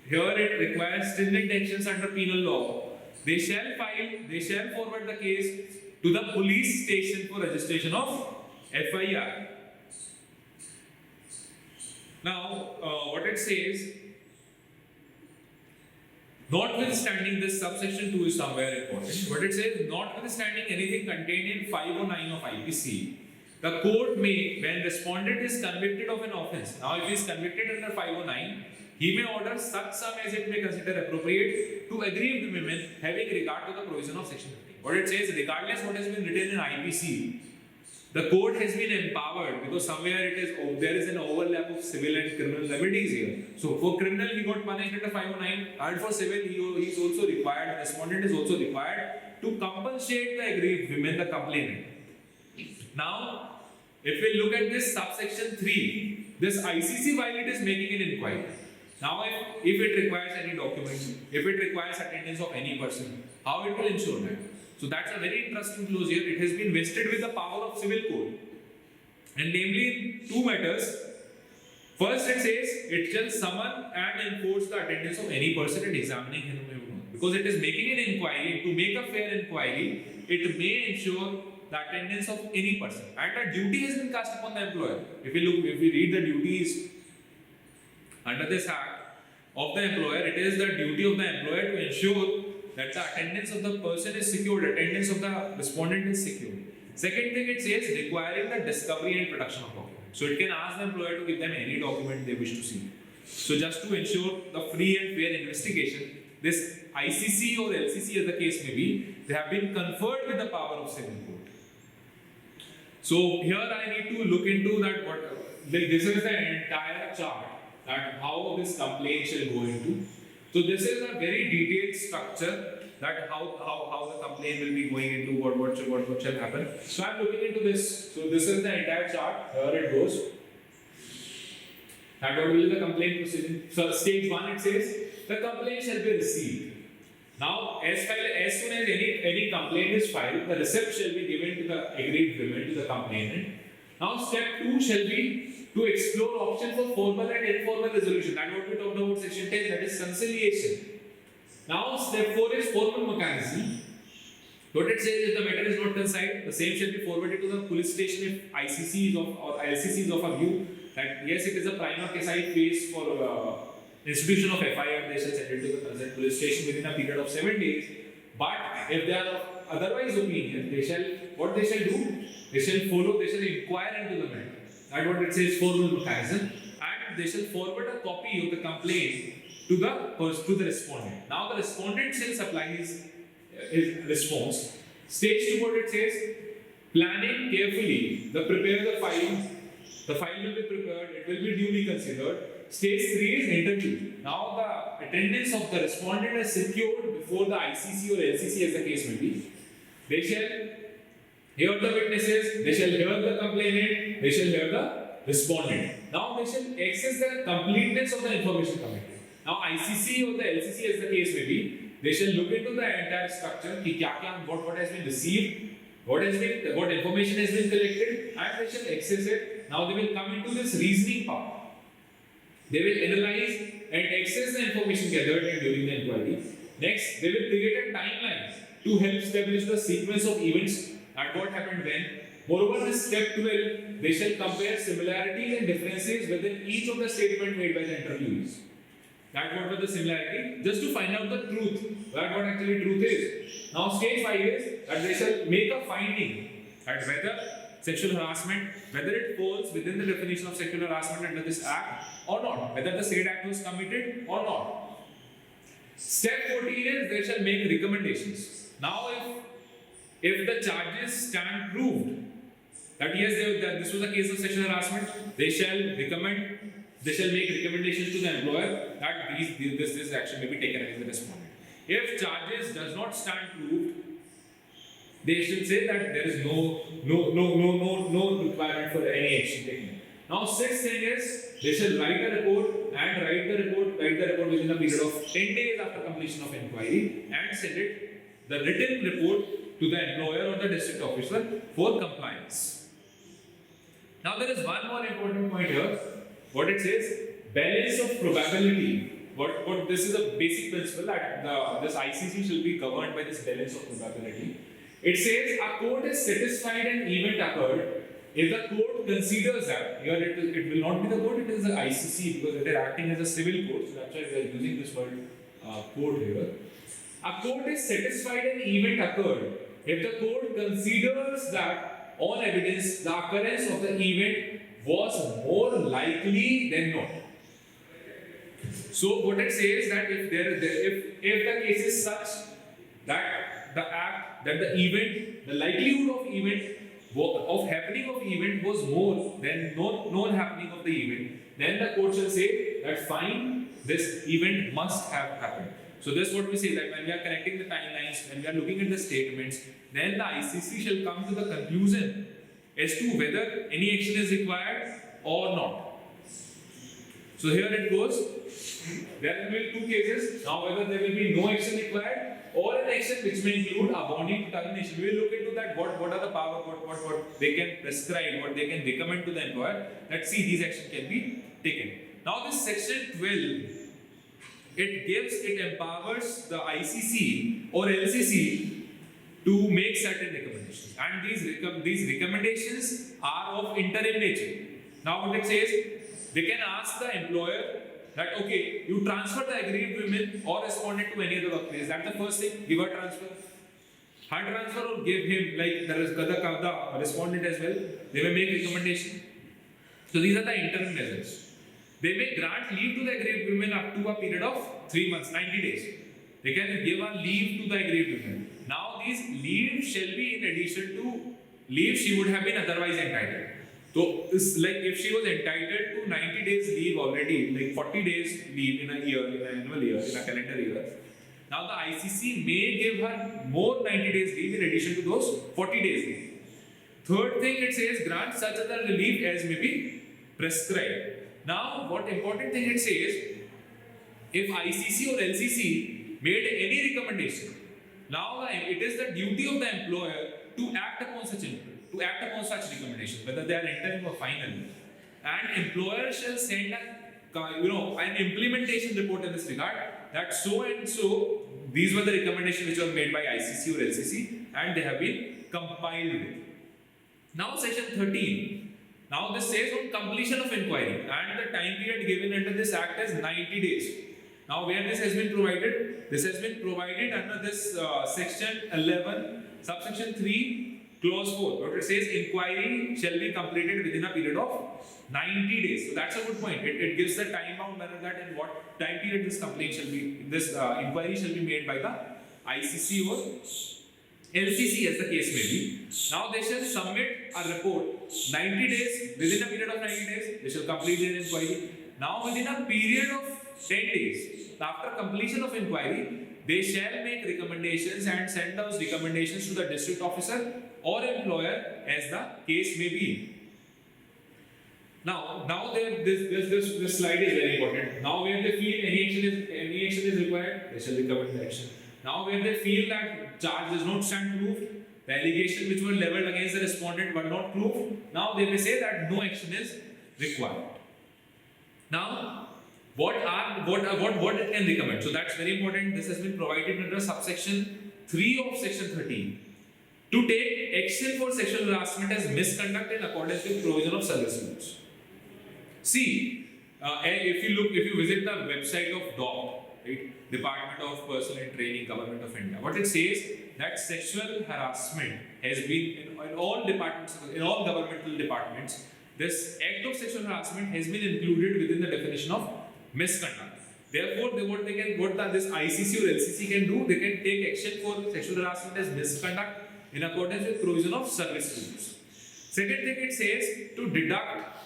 here it requires stringent actions under penal law. They shall forward the case to the police station for registration of FIR. Now, what it says, notwithstanding this subsection 2 is somewhere important. What it says, notwithstanding anything contained in 509 of IPC, the court may, when respondent is convicted of an offence, now if he is convicted under 509, he may order such sum as it may consider appropriate to aggrieved women having regard to the provision of section 15. What it says, regardless what has been written in IPC, the court has been empowered because somewhere there is an overlap of civil and criminal remedies here. So for criminal he got punished under 509, and for civil he is also required, the respondent is also required to compensate the aggrieved women, the complainant. Now, if we look at this subsection 3, this ICC while it is making an inquiry. Now if it requires any document, if it requires attendance of any person, how it will ensure that? So that's a very interesting clause here. It has been vested with the power of civil code, and namely in 2 matters. First it says it shall summon and enforce the attendance of any person at examining him or her. Because it is making an inquiry, to make a fair inquiry, it may ensure the attendance of any person. And a duty has been cast upon the employer. If we read the duties under this act of the employer, it is the duty of the employer to ensure that the attendance of the person is secured, attendance of the respondent is secured. Second thing it says, requiring the discovery and production of documents. So it can ask the employer to give them any document they wish to see. So just to ensure the free and fair investigation, this ICC or LCC as the case may be, they have been conferred with the power of civil court. So here I need to look into that this is the entire chart that how this complaint shall go into. So this is a very detailed structure that how the complaint will be going into, what shall happen. So I am looking into this. So this is the entire chart. Here it goes. That what will be the complaint proceeding. So stage 1 it says the complaint shall be received. Now as soon as any complaint is filed, the receipt shall be given to the aggrieved women, to the complainant. Now step 2 shall be to explore options for formal and informal resolution. That what we talked about section 10, that is conciliation. Now step 4 is formal mechanism. What it says, if the matter is not consigned, the same shall be forwarded to the police station if ICC is of or LCC is of a view that yes, it is a prima facie case for institution of FIR. They shall send it to the concerned police station within a period of 7 days. But if they are of otherwise opinion, they shall do? They shall follow. They shall inquire into the matter. That's what it says, formal mechanism, and they shall forward a copy of the complaint to the respondent. Now the respondent shall supply his response. Stage 2, what it says, planning carefully, prepare the file. The file will be prepared, it will be duly considered. Stage 3 is interview. Now the attendance of the respondent is secured before the ICC or LCC as the case may be. They shall hear the witnesses, they shall hear the complainant, they shall hear the respondent. Now they shall access the completeness of the information committed. Now ICC or the LCC as the case may be, they shall look into the entire structure, what has been received, what information has been collected, and they shall access it. Now they will come into this reasoning part. They will analyze and access the information gathered during the inquiry. Next, they will create a timeline to help establish the sequence of events and what happened when. Moreover, in step 12, they shall compare similarities and differences within each of the statements made by the interviewees. That what was the similarity? Just to find out the truth. That what actually truth is. Now stage 5 is that they shall make a finding that whether sexual harassment, whether it falls within the definition of sexual harassment under this act or not, whether the said act was committed or not. Step 14 is they shall make recommendations. Now if the charges stand proved that yes, that this was a case of sexual harassment, they shall make recommendations to the employer that this action may be taken against the respondent. If charges does not stand proved, they should say that there is no requirement for any action taken. Now, sixth thing is they shall write a report write the report within a period of 10 days after completion of inquiry and send the written report to the employer or the district officer for compliance. Now, there is one more important point here. What it says, balance of probability. What this is a basic principle that this ICC should be governed by this balance of probability. It says a court is satisfied an event occurred if the court considers that here it will not be the court, it is the ICC because it is acting as a civil court. So that's why we are using this word court here. A court is satisfied an event occurred if the court considers that on evidence the occurrence of the event was more likely than not. So what it says that if the case is such that the likelihood of happening of event was more than non happening of the event, then the court shall say that fine, this event must have happened. So this is what we say, that when we are connecting the timelines, when we are looking at the statements, then the ICC shall come to the conclusion as to whether any action is required or not. So here it goes. There will be two cases. Now whether there will be no action required or an action which may include abounding termination. We will look into that. What are the power, what they can prescribe, what they can recommend to the employer. Let's see these actions can be taken. Now this section 12, it empowers the ICC or LCC to make certain recommendations, and these recommendations are of interim nature. Now what it says, they can ask the employer that okay, you transfer the aggrieved women or respondent to any other workplace. That's the first thing. Give her transfer. Her transfer or give him, like the respondent as well. They may make recommendation. So these are the interim measures. They may grant leave to the aggrieved women up to a period of 3 months, 90 days. They can give a leave to the aggrieved women. Now these leaves shall be in addition to leave she would have been otherwise entitled. So it's like if she was entitled to 90 days leave already, like 40 days leave in a year, in an annual year, in a calendar year. Now the ICC may give her more 90 days leave in addition to those 40 days leave. Third thing it says, grant such other relief as may be prescribed. Now what important thing it says, if ICC or LCC made any recommendation, now it is the duty of the employer to act upon such recommendation, whether they are interim or final. And employer shall send an implementation report in this regard that so and so these were the recommendations which were made by ICC or LCC, and they have been compiled with. Now section 13. Now this says on completion of inquiry, and the time period given under this act is 90 days. Now where this has been provided? This has been provided under this section 11, subsection 3, clause 4. What it says, inquiry shall be completed within a period of 90 days. So that's a good point. It gives the time bound manner that in what time period this complaint shall be, this inquiry shall be made by the ICC or LCC as the case may be. Now they shall submit a report 90 days, within a period of 90 days, they shall complete their inquiry. Now within a period of 10 days, after completion of inquiry, they shall make recommendations and send those recommendations to the district officer or employer as the case may be. Now this slide is very important. Now where they feel any action is required, they shall recommend the action. Now where they feel that charge does not stand proved, the allegation which were leveled against the respondent were not proved, now they may say that no action is required. Now what it can recommend? So that's very important. This has been provided under subsection 3 of section 13. To take action for sexual harassment as misconduct in accordance with provision of service rules. See, if you visit the website of DOT, right, Department of Personnel and Training, Government of India, what it says that sexual harassment has been in all departments, in all governmental departments. This act of sexual harassment has been included within the definition of misconduct. Therefore, this ICC or LCC can do, they can take action for sexual harassment as misconduct in accordance with provision of service rules. Second thing, it says to deduct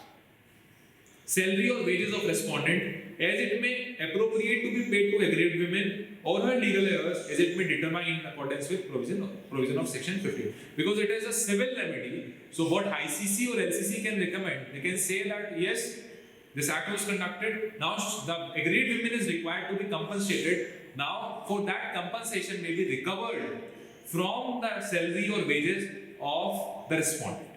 salary or wages of respondent as it may appropriate to be paid to aggrieved women or her legal heirs as it may determine in accordance with provision of section 15. Because it is a civil remedy, so what ICC or LCC can recommend, they can say that yes, this act was conducted, now the aggrieved women is required to be compensated. Now for that compensation may be recovered from the salary or wages of the respondent.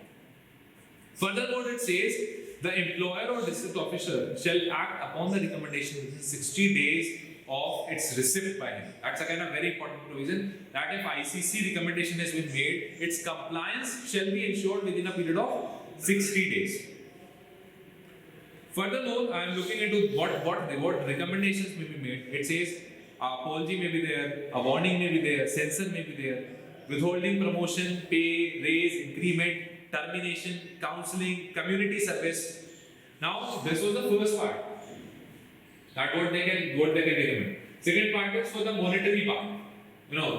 Furthermore, it says the employer or district officer shall act upon the recommendation within 60 days of its receipt by him. That's again a very important provision, that if ICC recommendation has been made, its compliance shall be ensured within a period of 60 days. Furthermore, I am looking into what recommendations may be made. It says apology may be there, a warning may be there, censure may be there, withholding promotion, pay, raise, increment, termination, counseling, community service. Now, this was the first part. That what they can recommend. Second part is for the monetary part.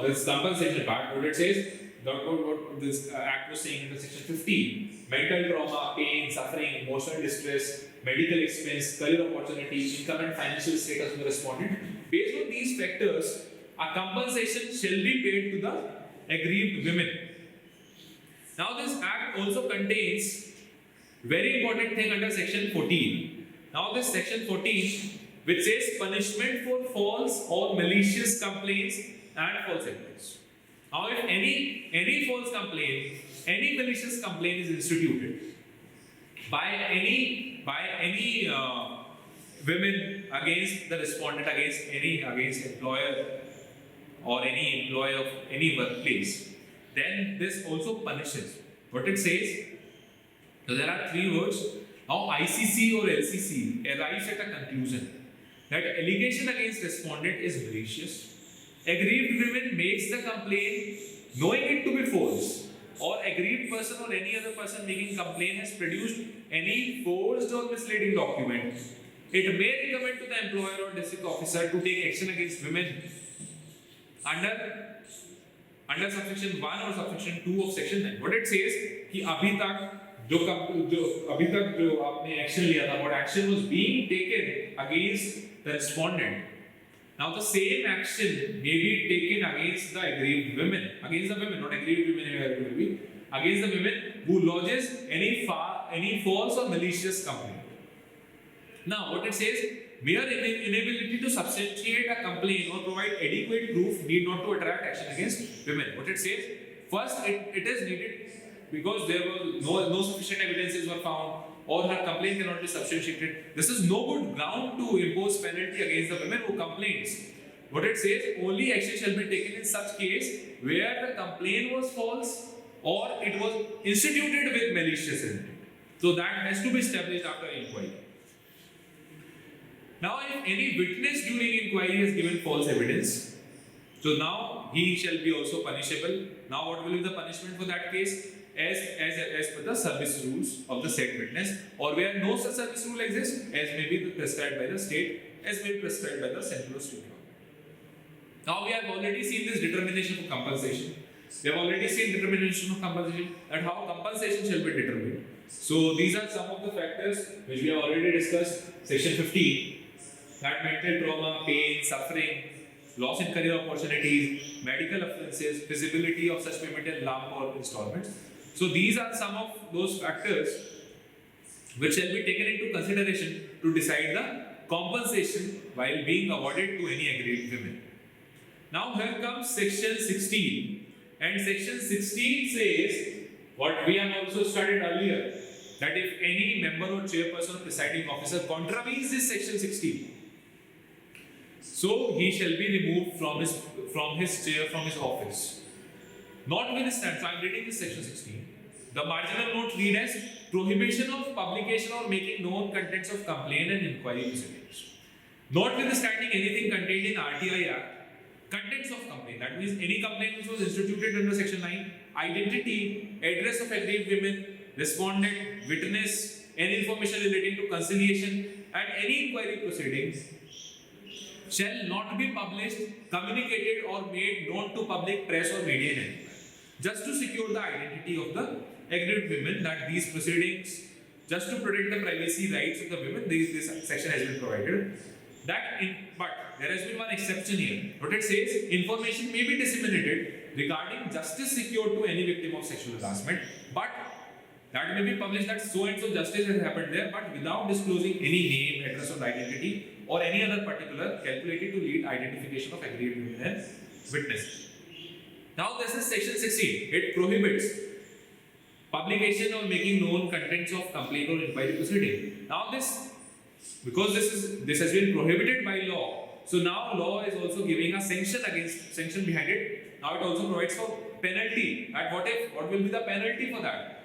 This compensation part. What it says, what this act was saying in the section 15: mental trauma, pain, suffering, emotional distress, medical expense, career opportunity, income and financial status of the respondent. Based on these factors, a compensation shall be paid to the aggrieved women. Now this act also contains very important thing under section 14. Now this section 14, which says punishment for false or malicious complaints and false evidence. Now if any false complaint, any malicious complaint is instituted by any women against the respondent, against employer or any employee of any workplace, then this also punishes. What it says, so there are three words. Now ICC or LCC arrives at a conclusion that allegation against respondent is malicious. Aggrieved women makes the complaint knowing it to be false, or aggrieved person or any other person making complaint has produced any forged or misleading document. It may recommend to the employer or district officer to take action against women under subsection 1 or subsection 2 of section 9. What it says कि अभी तक जो आपने action लिया था, what action was being taken against the respondent. Now the same action may be taken against the aggrieved women, against the women, not aggrieved women, against the women who lodges any false or malicious complaint. Now what it says, mere inability to substantiate a complaint or provide adequate proof need not to attract action against women. What it says, first it is needed because there was no sufficient evidences were found, or her complaint cannot be substantiated. This is no good ground to impose penalty against the women who complains. what it says, only action shall be taken in such case where the complaint was false or it was instituted with malicious intent. So that has to be established after inquiry. Now, if any witness during inquiry has given false evidence, so now he shall be also punishable. Now, what will be the punishment for that case? As per the service rules of the said witness, or where no such service rule exists, as may be prescribed by the state, as may be prescribed by the central or state government. Now, we have already seen this determination of compensation. We have already seen determination of compensation and how compensation shall be determined. So, these are some of the factors which we have already discussed. Section 15, that mental trauma, pain, suffering, loss in career opportunities, medical offences, feasibility of such payment in lump or installments. So these are some of those factors which shall be taken into consideration to decide the compensation while being awarded to any aggrieved women. Now here comes section 16, and section 16 says what we have also studied earlier, that if any member or chairperson or presiding officer contravenes this section 16, so he shall be removed from his chair, from his office. Notwithstanding, so I am reading this section 16. The marginal note read as prohibition of publication or making known contents of complaint and inquiry proceedings. Notwithstanding anything contained in RTI Act, contents of complaint, that means any complaint which was instituted under section 9, identity, address of aggrieved women, respondent, witness, any information relating to conciliation and any inquiry proceedings shall not be published, communicated or made known to public, press or media in any way, just to secure the identity of the aggrieved women, that these proceedings, just to protect the privacy rights of the women, this section has been provided. But there has been one exception here. What it says, information may be disseminated regarding justice secured to any victim of sexual harassment, but that may be published that so and so justice has happened there, but without disclosing any name, address or identity or any other particular calculated to lead identification of aggrieved women and witnesses. Now this is section 16. It prohibits publication or making known contents of complaint or inquiry proceeding. Now because this has been prohibited by law, so now law is also giving a sanction behind it. Now it also provides for penalty. And what will be the penalty for that?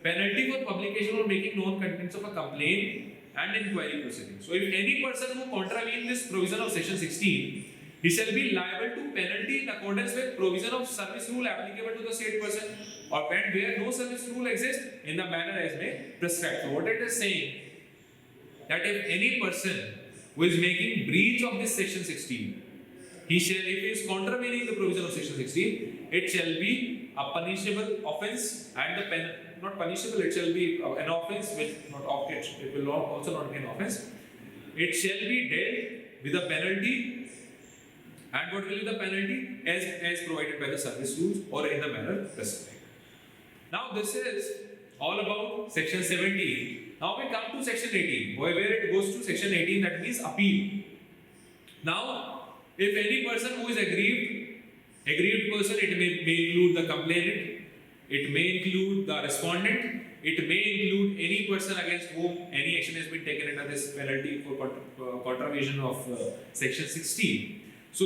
Penalty for publication or making known contents of a complaint and inquiry proceeding. So if any person who contravenes this provision of section 16, he shall be liable to penalty in accordance with provision of service rule applicable to the state person, or where no service rule exists, in the manner as may prescribe. So what it is saying, that if any person who is making breach of this section 16, he shall, if he is contravening the provision of section 16, it shall be a punishable offence, and not punishable, it shall be an offence which it will also not be an offence. It shall be dealt with a penalty. And what will be the penalty? As provided by the service rules or in the manner prescribed. Now this is all about section 17. Now we come to section 18, where it goes to section 18, that means appeal. Now, if any person who is aggrieved person, it may include the complainant, it may include the respondent, it may include any person against whom any action has been taken under this penalty for contravention of section 16. So,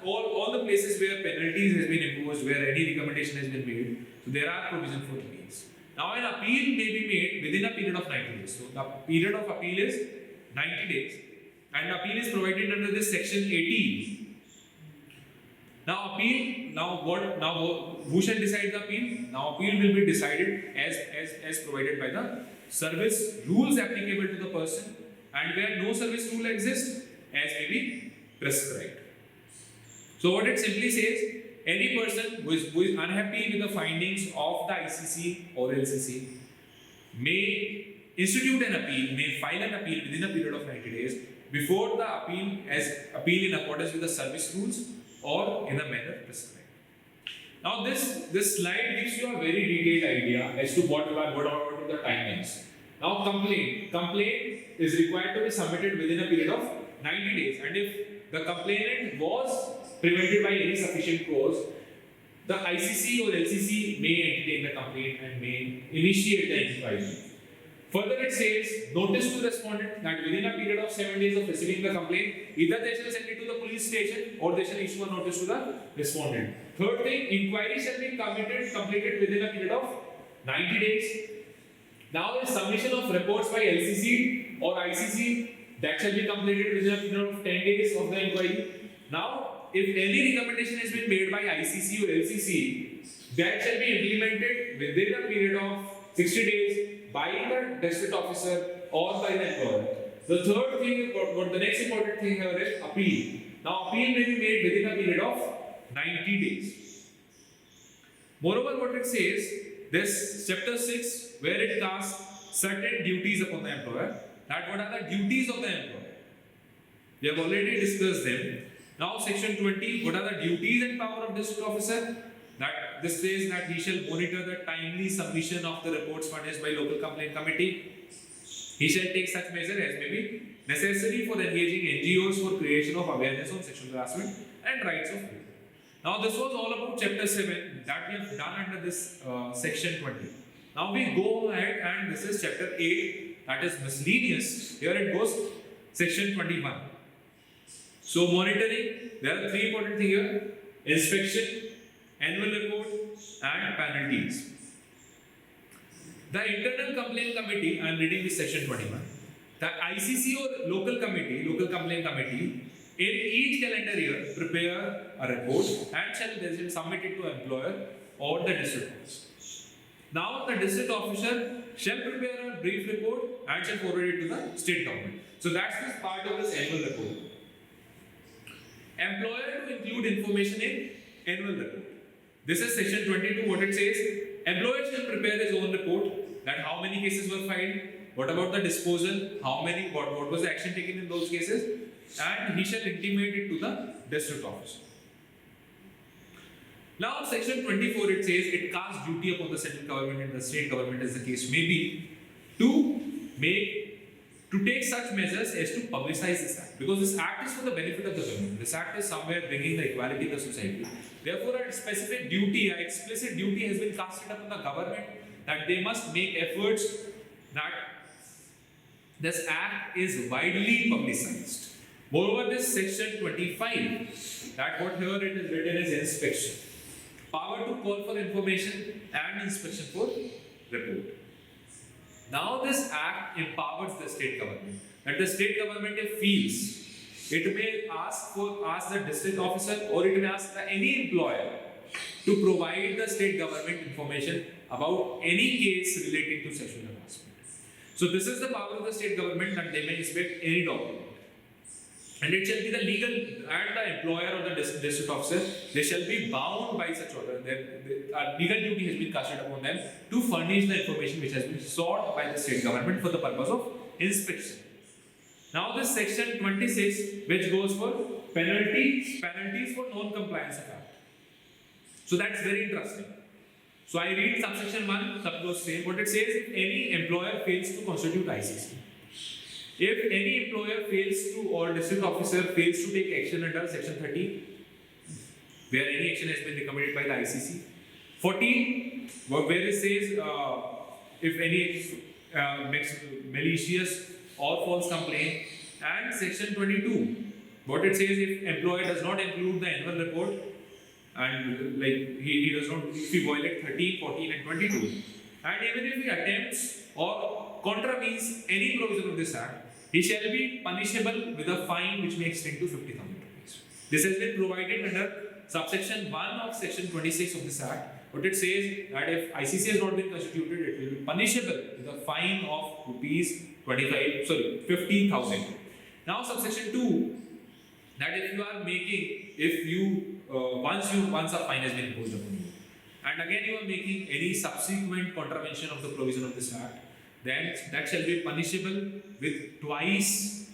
all the places where penalties has been imposed, where any recommendation has been made, so there are provisions for appeals. Now, an appeal may be made within a period of 90 days. So, the period of appeal is 90 days, and appeal is provided under this section 18. Now, who shall decide the appeal? Now, appeal will be decided as provided by the service rules applicable to the person, and where no service rule exists, as may be prescribed. So what it simply says, any person who is unhappy with the findings of the ICC or LCC may institute an appeal, may file an appeal within a period of 90 days before the appeal in accordance with the service rules or in the manner prescribed. Now this slide gives you a very detailed idea as to what are the timelines. Now complaint is required to be submitted within a period of 90 days, and if the complainant was prevented by any sufficient cause, the ICC or LCC may entertain the complaint and may initiate the inquiry. Further, it says notice to respondent that within a period of 7 days of receiving the complaint, either they shall send it to the police station or they shall issue a notice to the respondent. Third thing, inquiry shall be completed within a period of 90 days. Now, the submission of reports by LCC or ICC that shall be completed within a period of 10 days of the inquiry. Now, if any recommendation has been made by ICC or LCC, that shall be implemented within a period of 60 days by the district officer or by the employer. The third thing, what the next important thing here is appeal. Now, appeal may be made within a period of 90 days. Moreover, what it says, this chapter 6, where it casts certain duties upon the employer, that what are the duties of the employer? We have already discussed them. Now, section 20, what are the duties and power of district officer? That this says that he shall monitor the timely submission of the reports furnished by local complaint committee. He shall take such measure as may be necessary for engaging NGOs for creation of awareness on sexual harassment and rights of women. Now, this was all about chapter 7 that we have done under this section 20. Now we go ahead and this is chapter 8, that is miscellaneous. Here it goes, section 21. So monitoring, there are 3 important things here: inspection, annual report, and penalties. The internal complaint committee, I am reading this section 21. The ICC or local complaint committee, in each calendar year prepare a report and shall submit it to employer or the district officer. Now the district officer shall prepare a brief report and shall forward it to the state government. So that's this part of this annual report. Employer to include information in annual report. This is section 22. What it says: employer shall prepare his own report, that how many cases were filed, what about the disposal, what was the action taken in those cases, and he shall intimate it to the district officer. Now, section 24, it says it casts duty upon the central government and the state government, as the case may be, to take such measures as to publicize this act, because this act is for the benefit of the government. This act is somewhere bringing the equality in the society. Therefore, a specific duty, an explicit duty has been casted upon the government that they must make efforts that this act is widely publicized. Moreover, this section 25, that what here it is written is inspection. Power to call for information and inspection for report. Now this act empowers the state government. That the state government, if feels, it may ask the district officer or it may ask any employer to provide the state government information about any case relating to sexual harassment. So this is the power of the state government, that they may inspect any document. And it shall be the legal and the employer or the district officer, they shall be bound by such order. Legal duty has been casted upon them to furnish the information which has been sought by the state government for the purpose of inspection. Now this section 26, which goes for penalties for non-compliance of act. So that's very interesting. So I read subsection 1, suppose say what it says: if any employer fails to constitute ICC. If any employer fails to, or district officer fails to take action under section 30, where any action has been recommended by the ICC. 14, where it says if any makes malicious or false complaint. And section 22, what it says: if employer does not include the annual report, and like he does not, if he violate 13, 14 and 22, and even if he attempts or contravenes any provision of this act, he shall be punishable with a fine which may extend to 50,000 rupees. This has been provided under subsection 1 of section 26 of this act. What it says, that if ICC has not been constituted, it will be punishable with a fine of rupees 50,000. Now subsection 2, that if you are making, once a fine has been imposed upon you, and again you are making any subsequent contravention of the provision of this act, then that shall be punishable with twice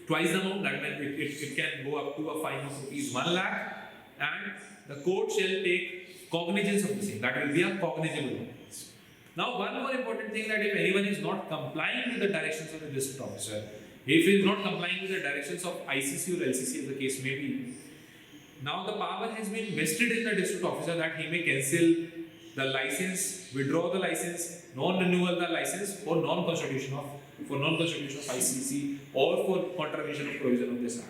the amount. That means it can go up to a fine of rupees 1 lakh, and the court shall take cognizance of the same. That will be a cognizable offence. Now, one more important thing, that if anyone is not complying with the directions of the district officer, if he is not complying with the directions of ICC or LCC, as the case may be, now the power has been vested in the district officer that he may cancel the license, withdraw the license, non-renewal the license for non-constitution of ICC or for contravention of provision of this Act.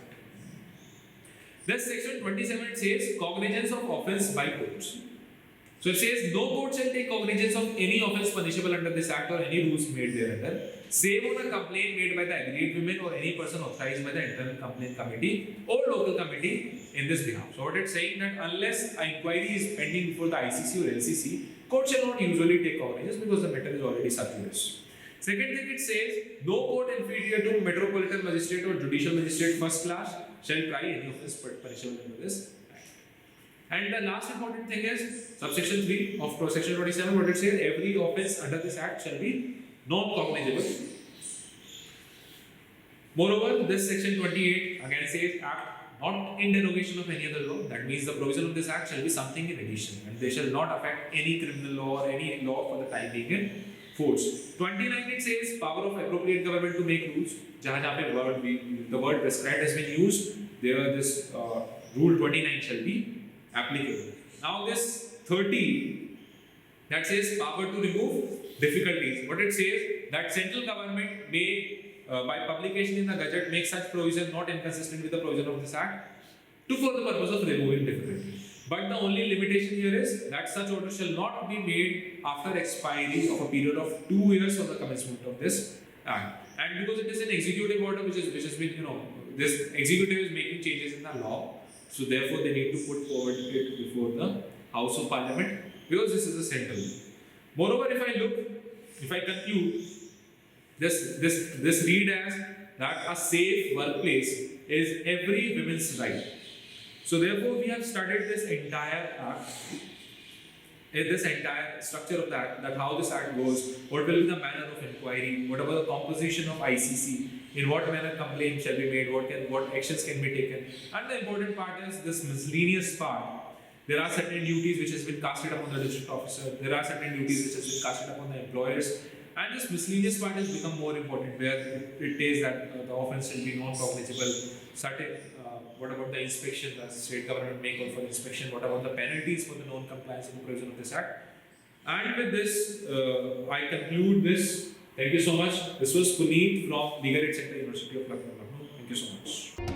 Then section 27 says cognizance of offence by courts. So it says no court shall take cognizance of any offence punishable under this Act or any rules made thereunder, save on a complaint made by the aggrieved women or any person authorized by the internal complaint committee or local committee in this behalf. So what it's saying that unless an inquiry is pending before the ICC or LCC, court shall not usually take cognizance because the matter is already sub judice. Second thing it says, no court inferior to metropolitan magistrate or judicial magistrate first class shall try any offence punishable under this Act. And the last important thing is subsection 3 of section 27, what it says, every offence under this Act shall be non-cognizable. Moreover, this section 28 again says Act not in derogation of any other law. That means the provision of this Act shall be something in addition, and they shall not affect any criminal law or any law for the time being in force. 29 it says power of appropriate government to make rules. जहाँ पे the word prescribed has been used, there this rule 29 shall be applicable. Now this 30 that says power to remove difficulties. What it says that central government may by publication in the Gazette make such provision not inconsistent with the provision of this Act to for the purpose of removing difficulty. But the only limitation here is that such order shall not be made after expiry of a period of 2 years from the commencement of this Act. And because it is an executive order which has been, this executive is making changes in the law, so therefore they need to put forward it before the House of Parliament because this is a central. Moreover, if I conclude, this read as that a safe workplace is every woman's right. So therefore, we have studied this entire Act, this entire structure of that how this Act goes, what will be the manner of inquiry, what about the composition of ICC, in what manner complaint shall be made, what actions can be taken, and the important part is this miscellaneous part. There are certain duties which has been casted upon the district officer, there are certain duties which has been casted upon the employers, and this miscellaneous part has become more important where it says that the offence shall be non-cognizable. Certain, what about the inspection? The state government may call for inspection. What about the penalties for the non-compliance with the provision of this Act? And with this, I conclude this. Thank you so much. This was Puneet from Legal Aid Center, University of Lucknow. Thank you so much.